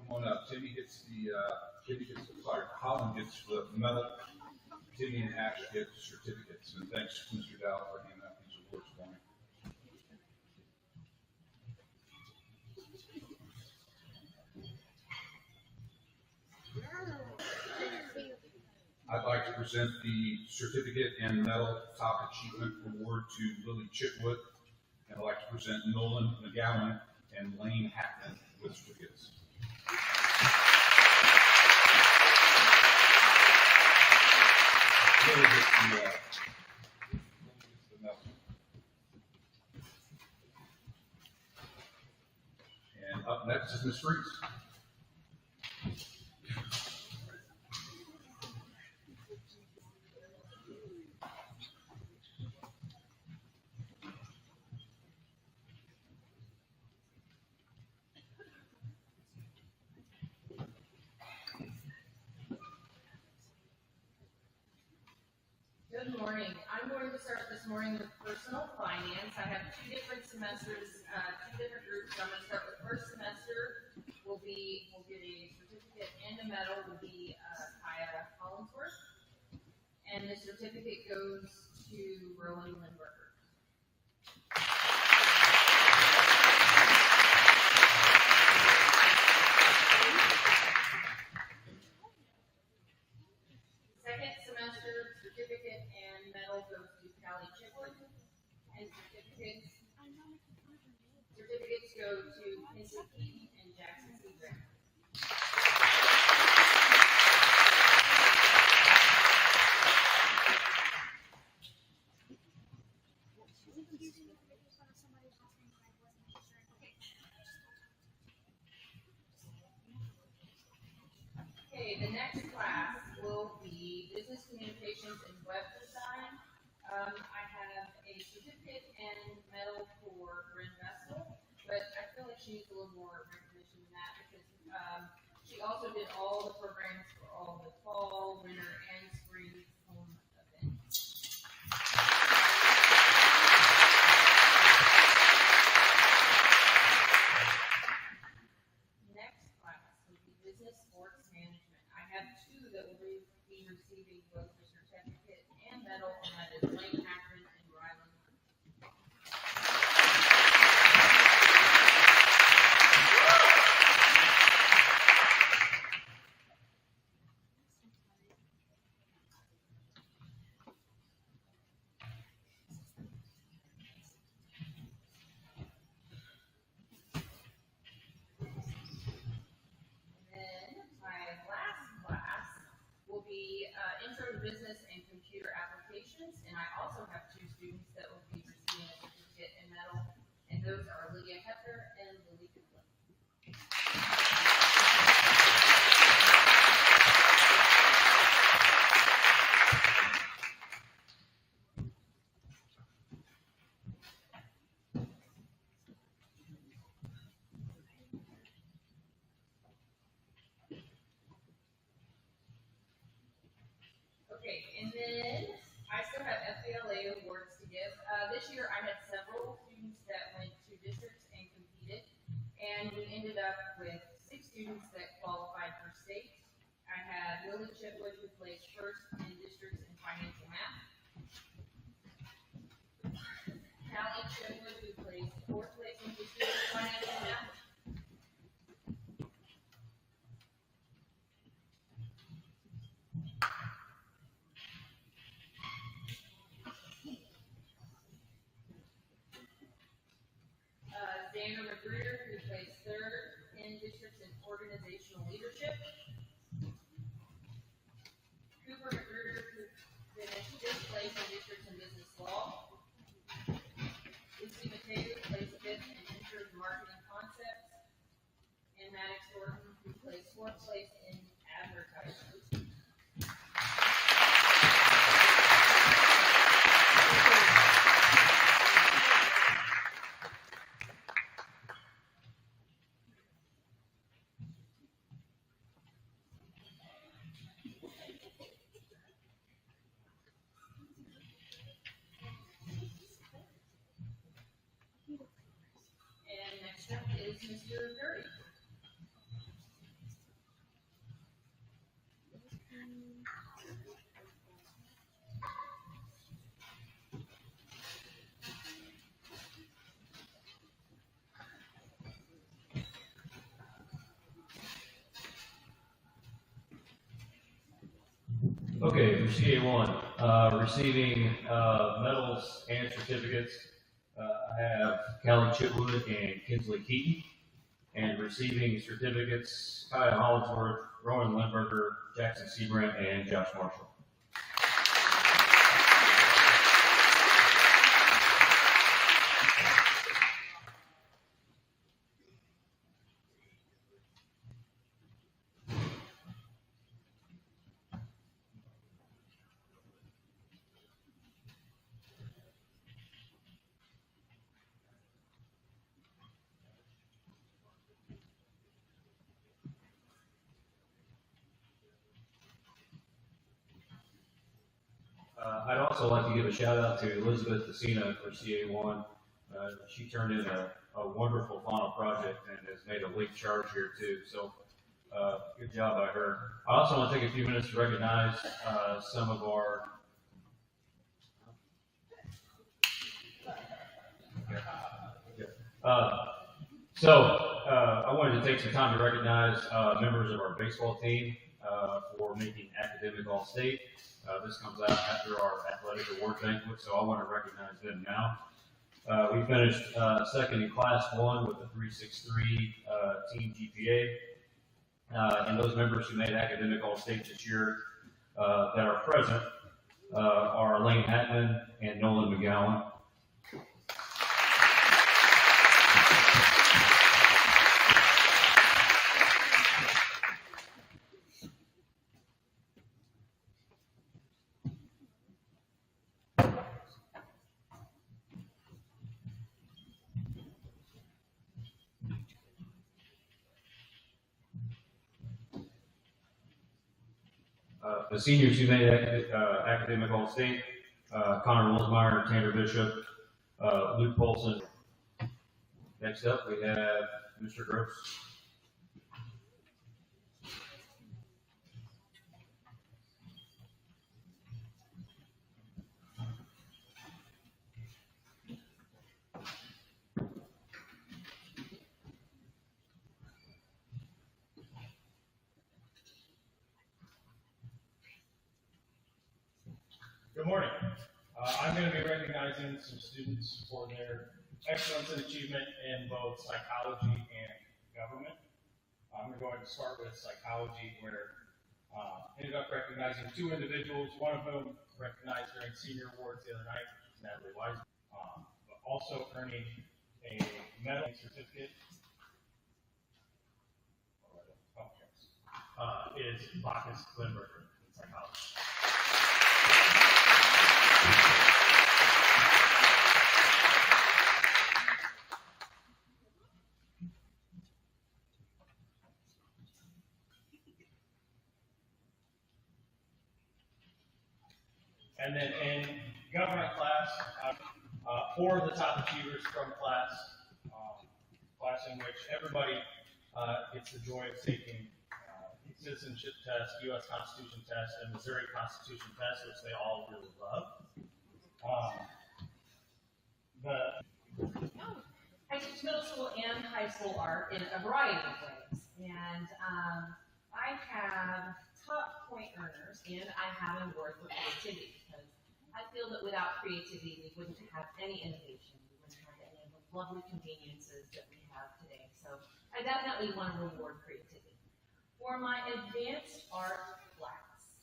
Come on up. Colin gets the medal. Timmy and Ash get certificates. And thanks to Mr. Dow for handing out these awards for me. I'd like to present the certificate and medal top achievement award to Lily Chitwood. And I'd like to present Nolan McGowan and Lane Hackman with certificates. Lily gets the medal. And up next is Ms. Freeze. Good morning. I'm going to start this morning with personal finance. I have 2 different semesters, 2 different groups. So I'm going to start with first semester. We'll get a certificate and a medal. Will be Kaya Hollingsworth, and the certificate goes to Rowan Lindberger. Second semester certificate and medal goes to Callie Chitwood, and certificates go to Kinsley Keaton and Jackson Seabrand. Okay, the next class will be business communications and web design. I have a certificate and medal for Bryn Vessel, but I feel like she needs a little more recognition than that because she also did all the programs for all the fall, winter, and spring home events. Next class will be business sports management. I have two that will be receiving both the certificate and medal, and that is Lane Hackman and Rylan. Intro to Business and Computer Applications, and I also have two students that will be receiving a certificate and medal, and those are Lydia Hepner and Lily Copeland. Okay, and then I still have FBLA awards to give. This year I had several students that went to districts and competed, and we ended up with 6 students that qualified for state. I had Lily Chitwood, who placed first in districts in financial math. Callie Chitwood, who placed 4th place in districts in financial math. Xander Magruder, who placed 3rd in districts in organizational leadership. Cooper Magruder, who finished 5th place in districts in business law. Lucy Mateo, who placed 5th in intro to marketing concepts. And Maddox Thornton, who placed 4th place in advertising. And next up is Mr. Curry. Okay, for CA1, receiving medals and certificates, I have Callie Chitwood and Kinsley Keaton, and receiving certificates, Kaya Hollingsworth, Rowan Lindberger, Jackson Sebrandt, and Josh Marshall. I'd also like to give a shout out to Elizabeth Tessina for CA1. She turned in a wonderful final project and has made a late charge here too. So good job by her. I also want to take a few minutes to recognize some of our I wanted to take some time to recognize members of our baseball team for making academic All-State. This comes out after our athletic award banquet, so I want to recognize them now. We finished second in Class 1 with a 3.63 team GPA. And those members who made academic All-State this year that are present are Lane Hackman and Nolan McGowan. The seniors who made academic all-state, Connor Wilsmeyer, Tanner Bishop, Luke Polson. Next up, we have Mr. Gross. Good morning. I'm going to be recognizing some students for their excellence and achievement in both psychology and government. I'm going to go ahead and start with psychology, where ended up recognizing two individuals, one of whom recognized during senior awards the other night, Natalie Wise, but also earning a medal and certificate is Bacchus Glenberger in psychology. And then in government class, 4 of the top achievers from class in which everybody gets the joy of taking citizenship test, U.S. Constitution test, and Missouri Constitution test, which they all really love. I teach middle school and high school art in a variety of ways, and I have top point earners, and I have an award for creativity, because I feel that without creativity, we wouldn't have any innovation, we wouldn't have any of the lovely conveniences that we have today. So I definitely want to reward creativity. For my advanced art class,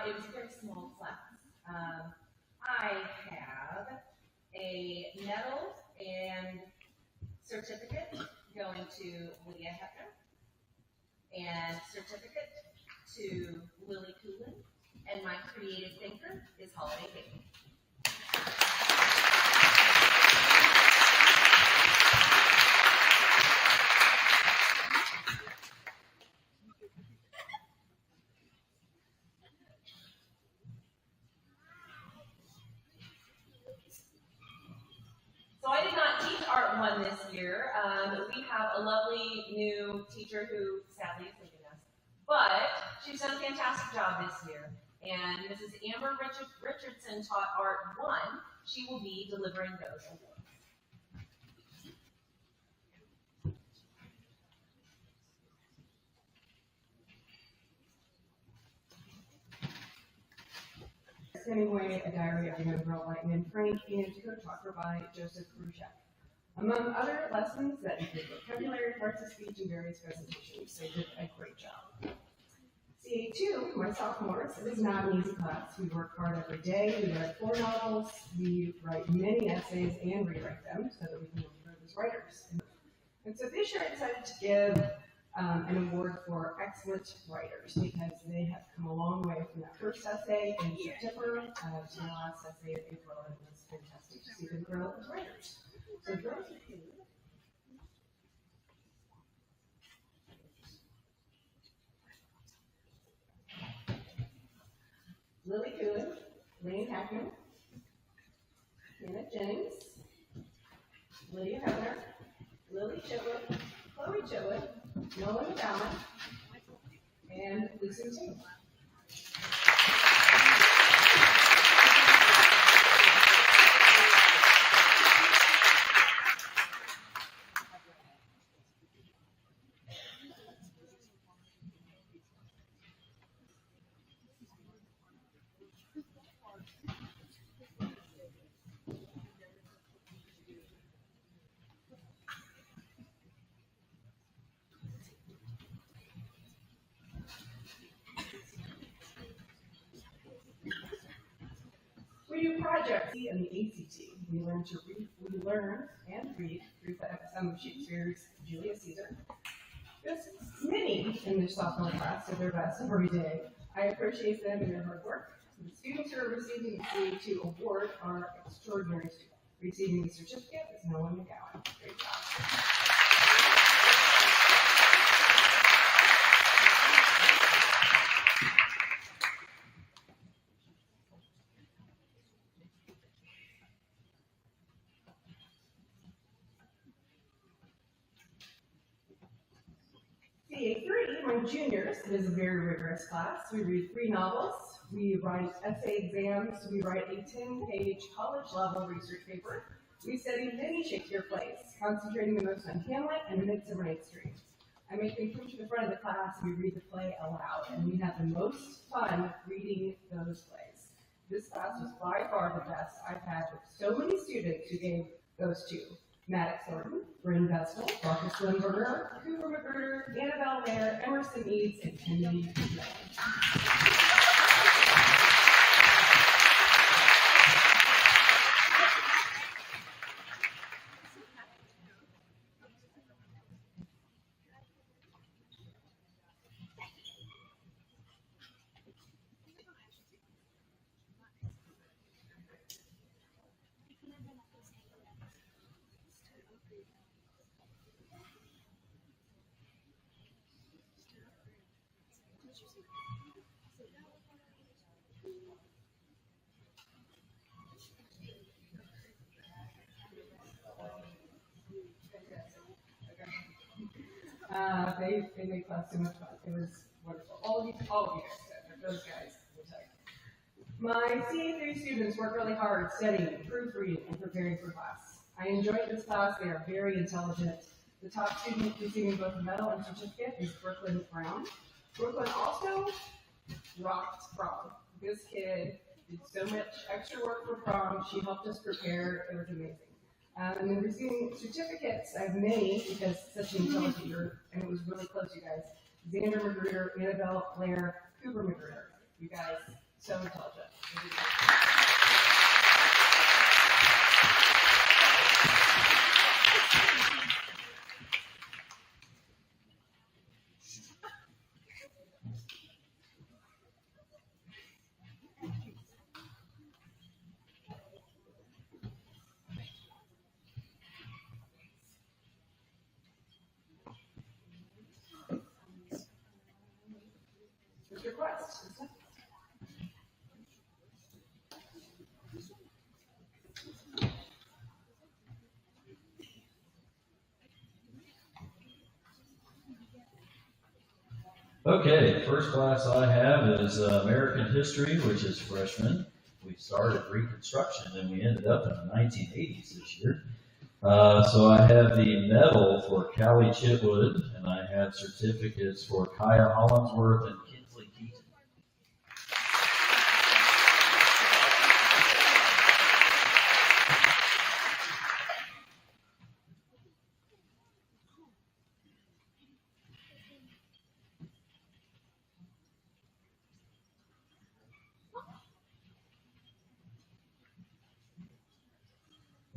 it was a very small class. I have a medal and certificate going to Lydia Hepner, and certificate to Lily Coolin, and my creative thinker is Holiday Bailey. So I did not teach Art 1 this year. We have a lovely new teacher who sadly is leaving us, but she's done a fantastic job this year. And Mrs. Amber Richardson taught Art 1. She will be delivering those awards. Hemingway, A Diary of a Young Girl by Anne Frank, and Co-Talker by Joseph Ruchek. Among other lessons that include vocabulary, parts of speech, and various presentations. They did a great job. CA2, my sophomores, it is not an easy class. We work hard every day. We write 4 novels. We write many essays and rewrite them so that we can improve as writers. And so this year I decided to give an award for excellent writers, because they have come a long way from that first essay in September to the last essay in April, and it was fantastic to see them grow as writers. So girls, Lily Coolin, Lane Hackman, Hannah Jennings, Lydia Hepner, Lily Chitwood, Chloe Chitwood, Nolan McDowell, and Lucy Ting. We do projects in the ACT. We learn to read, we learn and read through some of Shakespeare's Julius Caesar. Just many in the sophomore class do their best every day. I appreciate them and their hard work. The students who are receiving the CA2 award are extraordinary students. Receiving the certificate is Nolan McGowan. Great job. my juniors, it is a very rigorous class. We read 3 novels, we write essay exams, we write a 10-page college-level research paper. We study many Shakespeare plays, concentrating the most on Hamlet and Midsummer Night's Dream. I make them come to the front of the class, we read the play aloud, and we have the most fun reading those plays. This class was by far the best I've had with so many students who gave those 2. Maddox Thornton, Bryn Vestal, Marcus Lindberger, Cooper Magruder, Annabelle Mayer, Emerson Eads, and Kenny Young. They made class so much fun. It was wonderful. All of you guys said, those guys will tell you. My CA3 students work really hard studying, proofreading, and preparing for class. I enjoyed this class. They are very intelligent. The top student receiving both a medal and certificate is Brooklyn Brown. Brooklyn also rocked prom. This kid did so much extra work for prom. She helped us prepare. It was amazing. And then receiving certificates, I have many because it's such an intelligent group, and it was really close, you guys. Xander Magruder, Annabelle Blair, Cooper Magruder. You guys, so intelligent. Request. Okay, first class I have is American History, which is freshman. We started Reconstruction and we ended up in the 1980s this year. So I have the medal for Callie Chitwood, and I have certificates for Kaya Hollingsworth and Kinsley Keaton.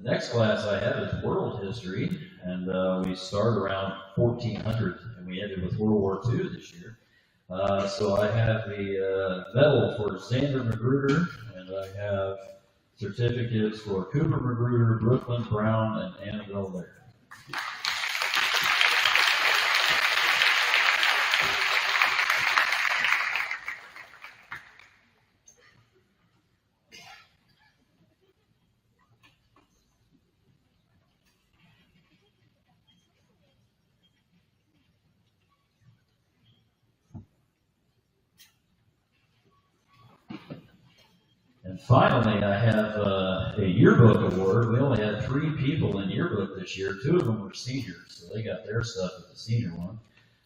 The next class I have is World History, and we start around 1400, and we ended with World War II this year. So I have the medal for Xander Magruder, and I have certificates for Cooper Magruder, Brooklyn Brown, and Annabelle Laird. And finally, I have a yearbook award. We only had 3 people in yearbook this year. 2 of them were seniors, so they got their stuff at the senior one.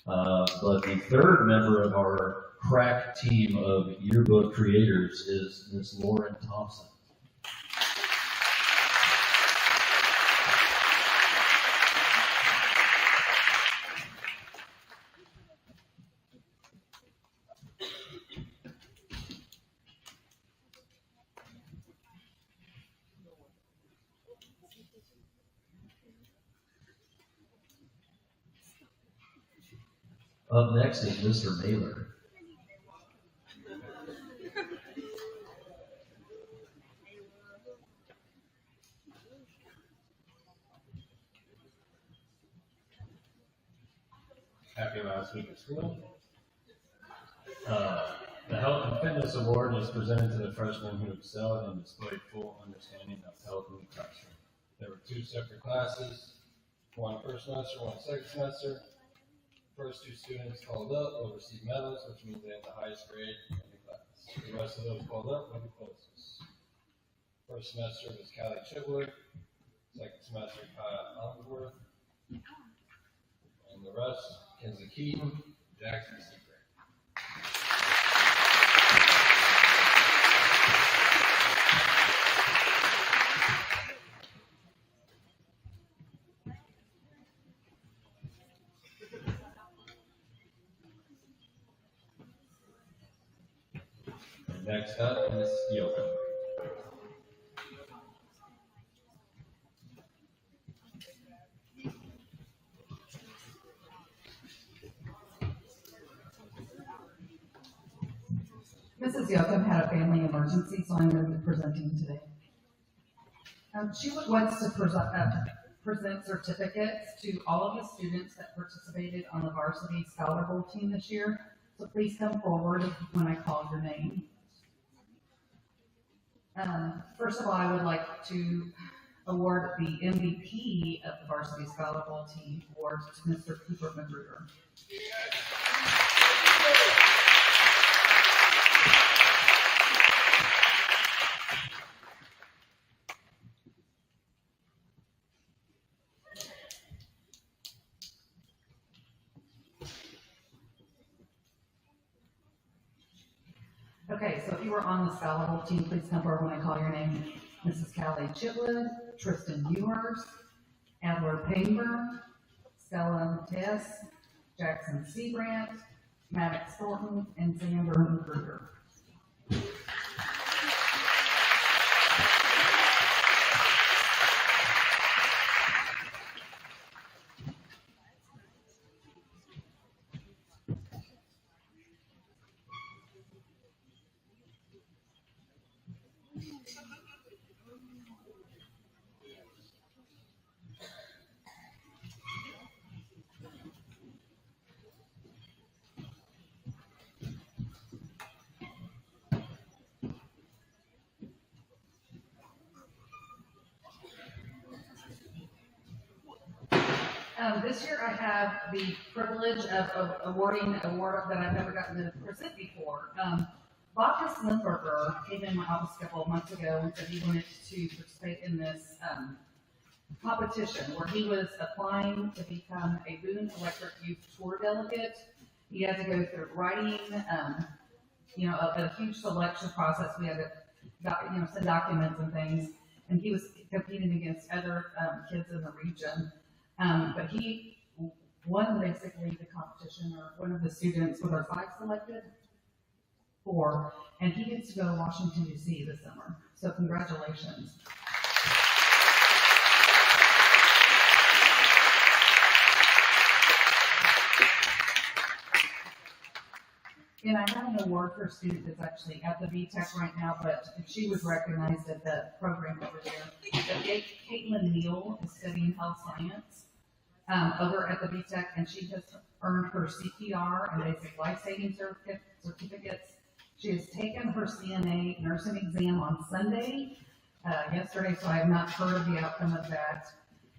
But the 3rd member of our crack team of yearbook creators is Miss Lauren Thompson. Up next is Mr. Naylor. Happy last week at school. The Health and Fitness Award is presented to the freshmen who excelled and displayed full understanding of health in the classroom. There were 2 separate classes, one first semester, one second semester. First two students called up will receive medals, which means they have the highest grade in the class. The rest of those called up will be closest. First semester was Callie Chibler, second semester Kyle Allensworth, and the rest, Kenzie Keaton, Jackson Seagrave. Next up is Yoga. Mrs. Yoakum had a family emergency, so I'm going to be presenting today. She wants to present certificates to all of the students that participated on the varsity Scholar Bowl team this year. So please come forward when I call your name. First of all, I would like to award the MVP of the varsity Scholar Bowl team award to Mr. Cooper Magruder. Okay, so if you were on the Scholar Bowl team, please come forward when I call your name. Mrs. Callie Chitwood, Tristan Ewers, Adler Painburn, Stella Tess, Jackson Seabrant, Maddox Thornton, and Xander Magruder. This year I have the privilege of awarding an award that I've never gotten to present before. Bacchus Limburger came in my office a couple of months ago and said he wanted to participate in this competition where he was applying to become a Boone Electric Youth Tour delegate. He had to go through writing, a huge selection process. We had to, send documents and things, and he was competing against other kids in the region. But he won basically the competition, or one of the students with our 5 selected, 4, and he gets to go to Washington, D.C. this summer. So congratulations. And I have an award for a student that's actually at the VTech right now, but she was recognized at the program over there. Caitlin Neal is studying health science over at the VTech, and she has earned her CPR and basic life-saving certificates. She has taken her CNA nursing exam on Sunday, yesterday, so I have not heard of the outcome of that.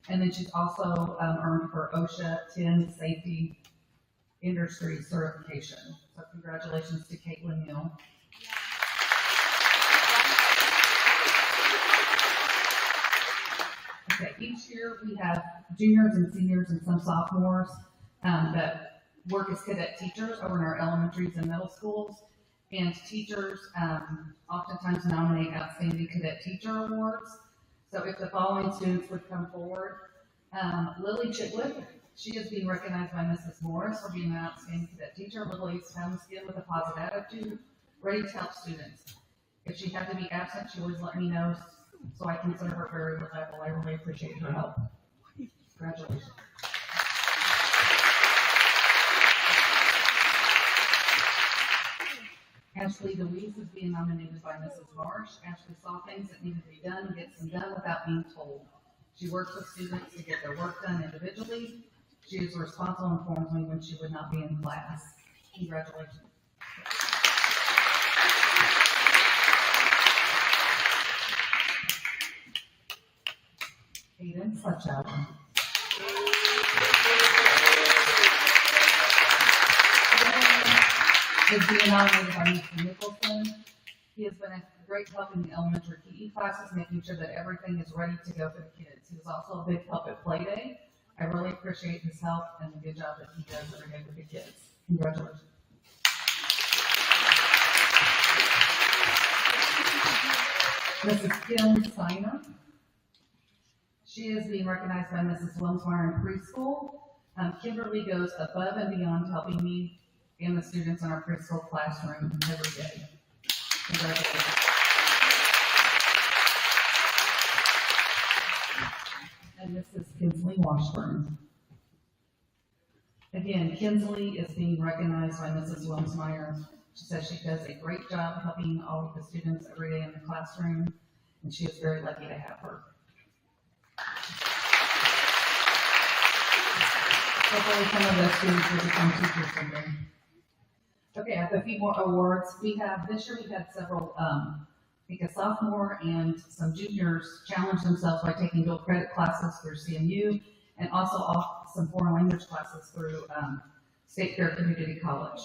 And then she's also earned her OSHA 10 safety industry certification. So congratulations to Caitlin Neal. Okay, each year we have juniors and seniors and some sophomores that work as cadet teachers over in our elementaries and middle schools. And teachers oftentimes nominate outstanding cadet teacher awards. So if the following students would come forward, Lily Chitwood. She is being recognized by Mrs. Morris for being an outstanding cadet teacher. Lily's comes in with a positive attitude, ready to help students. If she had to be absent, she always let me know, so I consider her very reliable. I really appreciate her help. Congratulations. Ashley DeWeese is being nominated by Mrs. Marsh. Ashley saw things that needed to be done and gets them done without being told. She works with students to get their work done individually. She is responsible and informs me when she would not be in class. Congratulations. Aiden Sletchauer. is being nominated by Mr. Nicholson. He has been a great help in the elementary PE classes, making sure that everything is ready to go for the kids. He was also a big help at Play Day. I really appreciate his help and the good job that he does every day with the kids. Congratulations. Mrs. Kim Steiner. She is being recognized by Mrs. Wilmsmeyer in preschool. Kimberly goes above and beyond helping me and the students in our preschool classroom every day. Congratulations. And Mrs. Kinsley Washburn. Again, Kinsley is being recognized by Mrs. Wilmsmeyer. She says she does a great job helping all of the students every day in the classroom, and she is very lucky to have her. Hopefully some of those students will become teachers someday. Okay, I have a few more awards. This year we had several, I think a sophomore and some juniors challenge themselves by taking dual credit classes through CMU and also some foreign language classes through State Fair Community College.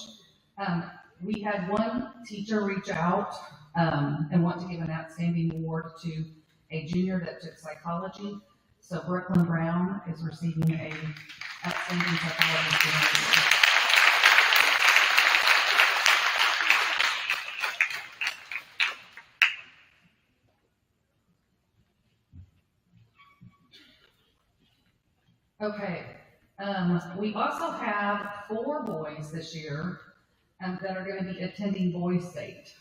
We had one teacher reach out and want to give an outstanding award to a junior that took psychology. So Brooklyn Brown is receiving a outstanding psychology award. Okay, we also have 4 boys this year that are going to be attending Boys State.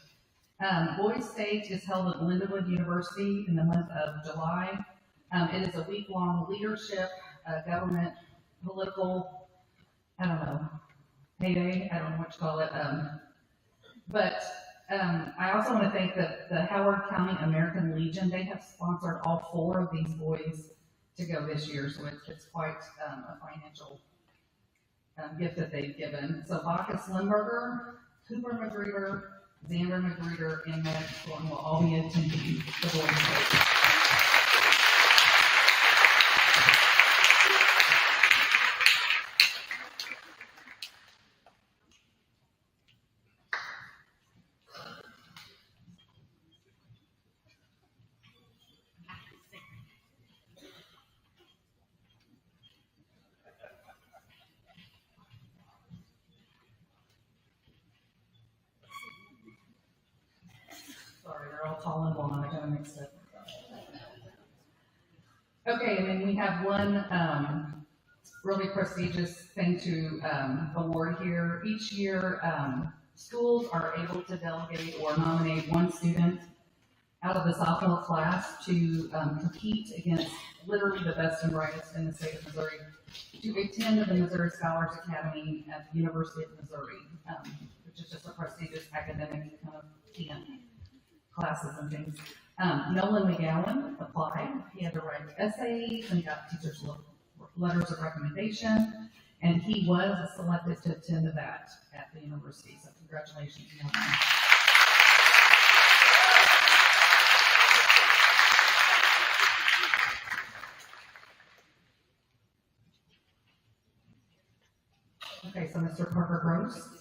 Boys State is held at Lindenwood University in the month of July. It is a week-long leadership, government, political, heyday, I don't know what you call it. But I also want to thank the Howard County American Legion. They have sponsored all 4 of these boys to go this year, so it's quite a financial gift that they've given. So Bacchus Limburger, Cooper Magruder, Xander Magruder, and Matt Thornton will all be attending the Boys State. Sorry, they're all tall and blonde, I got them mixed up. Okay, and then we have one really prestigious thing to award here. Each year, schools are able to delegate or nominate one student out of the sophomore class to compete against literally the best and brightest in the state of Missouri to attend the Missouri Scholars Academy at the University of Missouri, which is just a prestigious academic kind of camp. Classes and things. Nolan McGowan applied. He had to write essays and got teachers' letters of recommendation, and he was selected to attend that at the university. So congratulations, Nolan. Okay, so Mr. Parker Gross.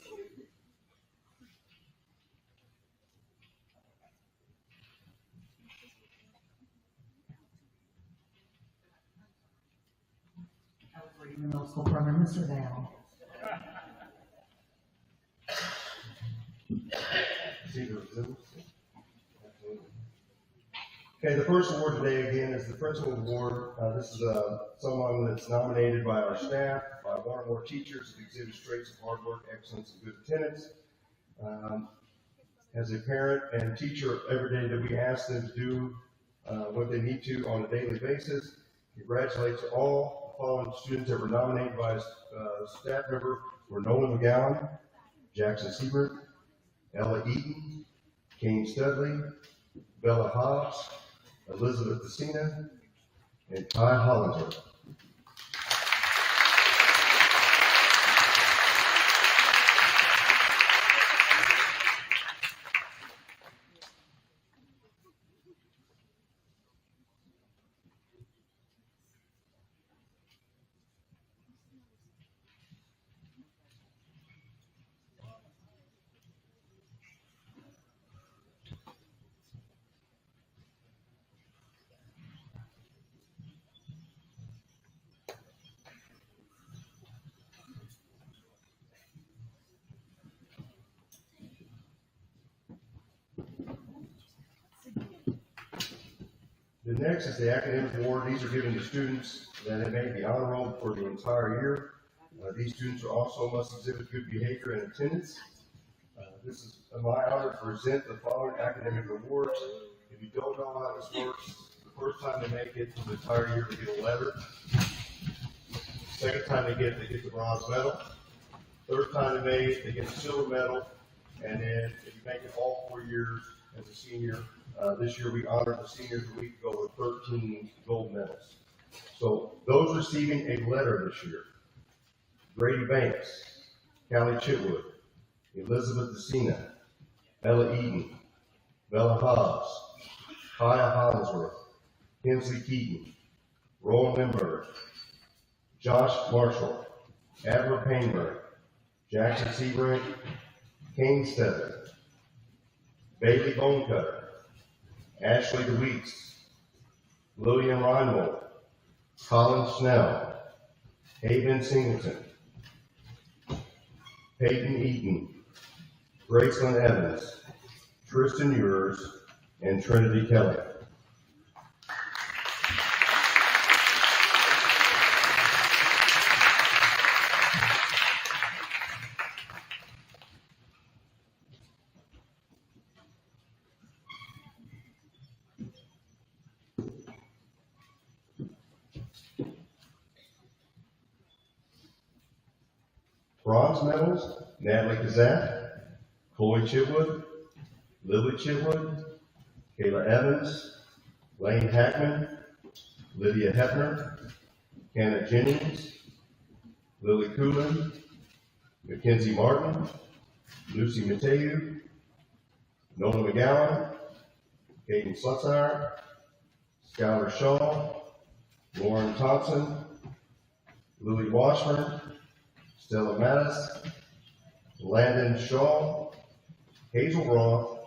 In the middle school program, Mr. Dow. Okay, the first award today again is the Principal Award. This is someone that's nominated by our staff, by one or more teachers that exhibit traits of hard work, excellence, and good attendance. As a parent and teacher, every day that we ask them to do what they need to on a daily basis, congratulate to all following students that were nominated by a staff member were Nolan McGowan, Jackson Siebert, Ella Eaton, Kane Studley, Bella Hobbs, Elizabeth Dessina, and Ty Hollinger. The next is the academic award. These are given to students that have made the honor roll for the entire year. These students are also must exhibit good behavior and attendance. This is my honor to present the following academic awards. If you don't know how this works, the first time they make it for the entire year, they get a letter. Second time they get the bronze medal. Third time they made it, they get the silver medal. And then if you make it all 4 years as a senior, this year we honored the seniors a week ago with 13 gold medals. So those receiving a letter this year: Grady Banks, Callie Chitwood, Elizabeth DeCina, Ella Eden, Bella Hobbs, Kaya Hollingsworth, Kinsley Keaton, Roland Lindbergh, Josh Marshall, Adler Painberg, Jackson Sebring, Kane Stebbins, Bailey Bonecutter, Ashley DeWeese, Lillian Reinbold, Colin Snell, Haven Singleton, Peyton Eaton, Graceland Evans, Tristan Ewers, and Trinity Kelly. Bronze medals: Natalie Kazat, Chloe Chitwood, Lily Chitwood, Kayla Evans, Lane Hackman, Lydia Hepner, Hannah Jennings, Lily Coolin, Mackenzie Martin, Lucy Mateu, Nolan McGowan, Hayden Slutzire, Skylar Shaw, Lauren Thompson, Lily Washburn, Stella Mattis, Landon Shaw, Hazel Roth,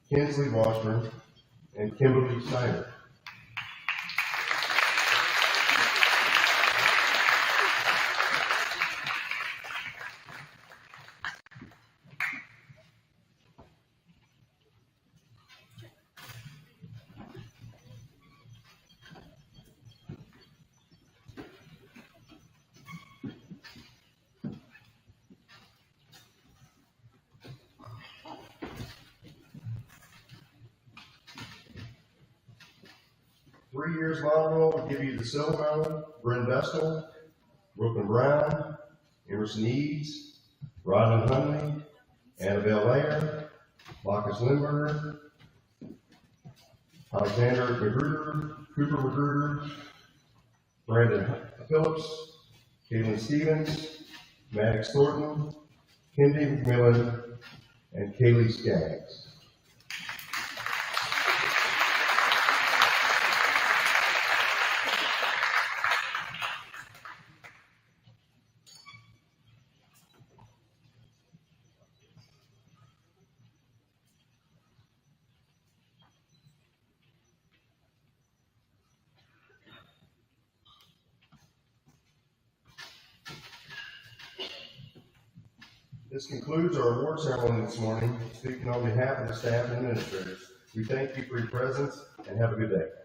Kinsley Washburn, and Kimberly Steiner. Three years honor roll will give you the silver medal: Bryn Vestal, Brooklyn Brown, Emerson Eads, Rodney Hunley, Annabelle Layer, Marcus Lindbergh, Alexander Magruder, Cooper Magruder, Brandon Phillips, Caitlin Stevens, Maddox Thornton, Kendi McMillan, and Kaylee Skaggs. This concludes our award ceremony this morning. Speaking on behalf of the staff and administrators, we thank you for your presence and have a good day.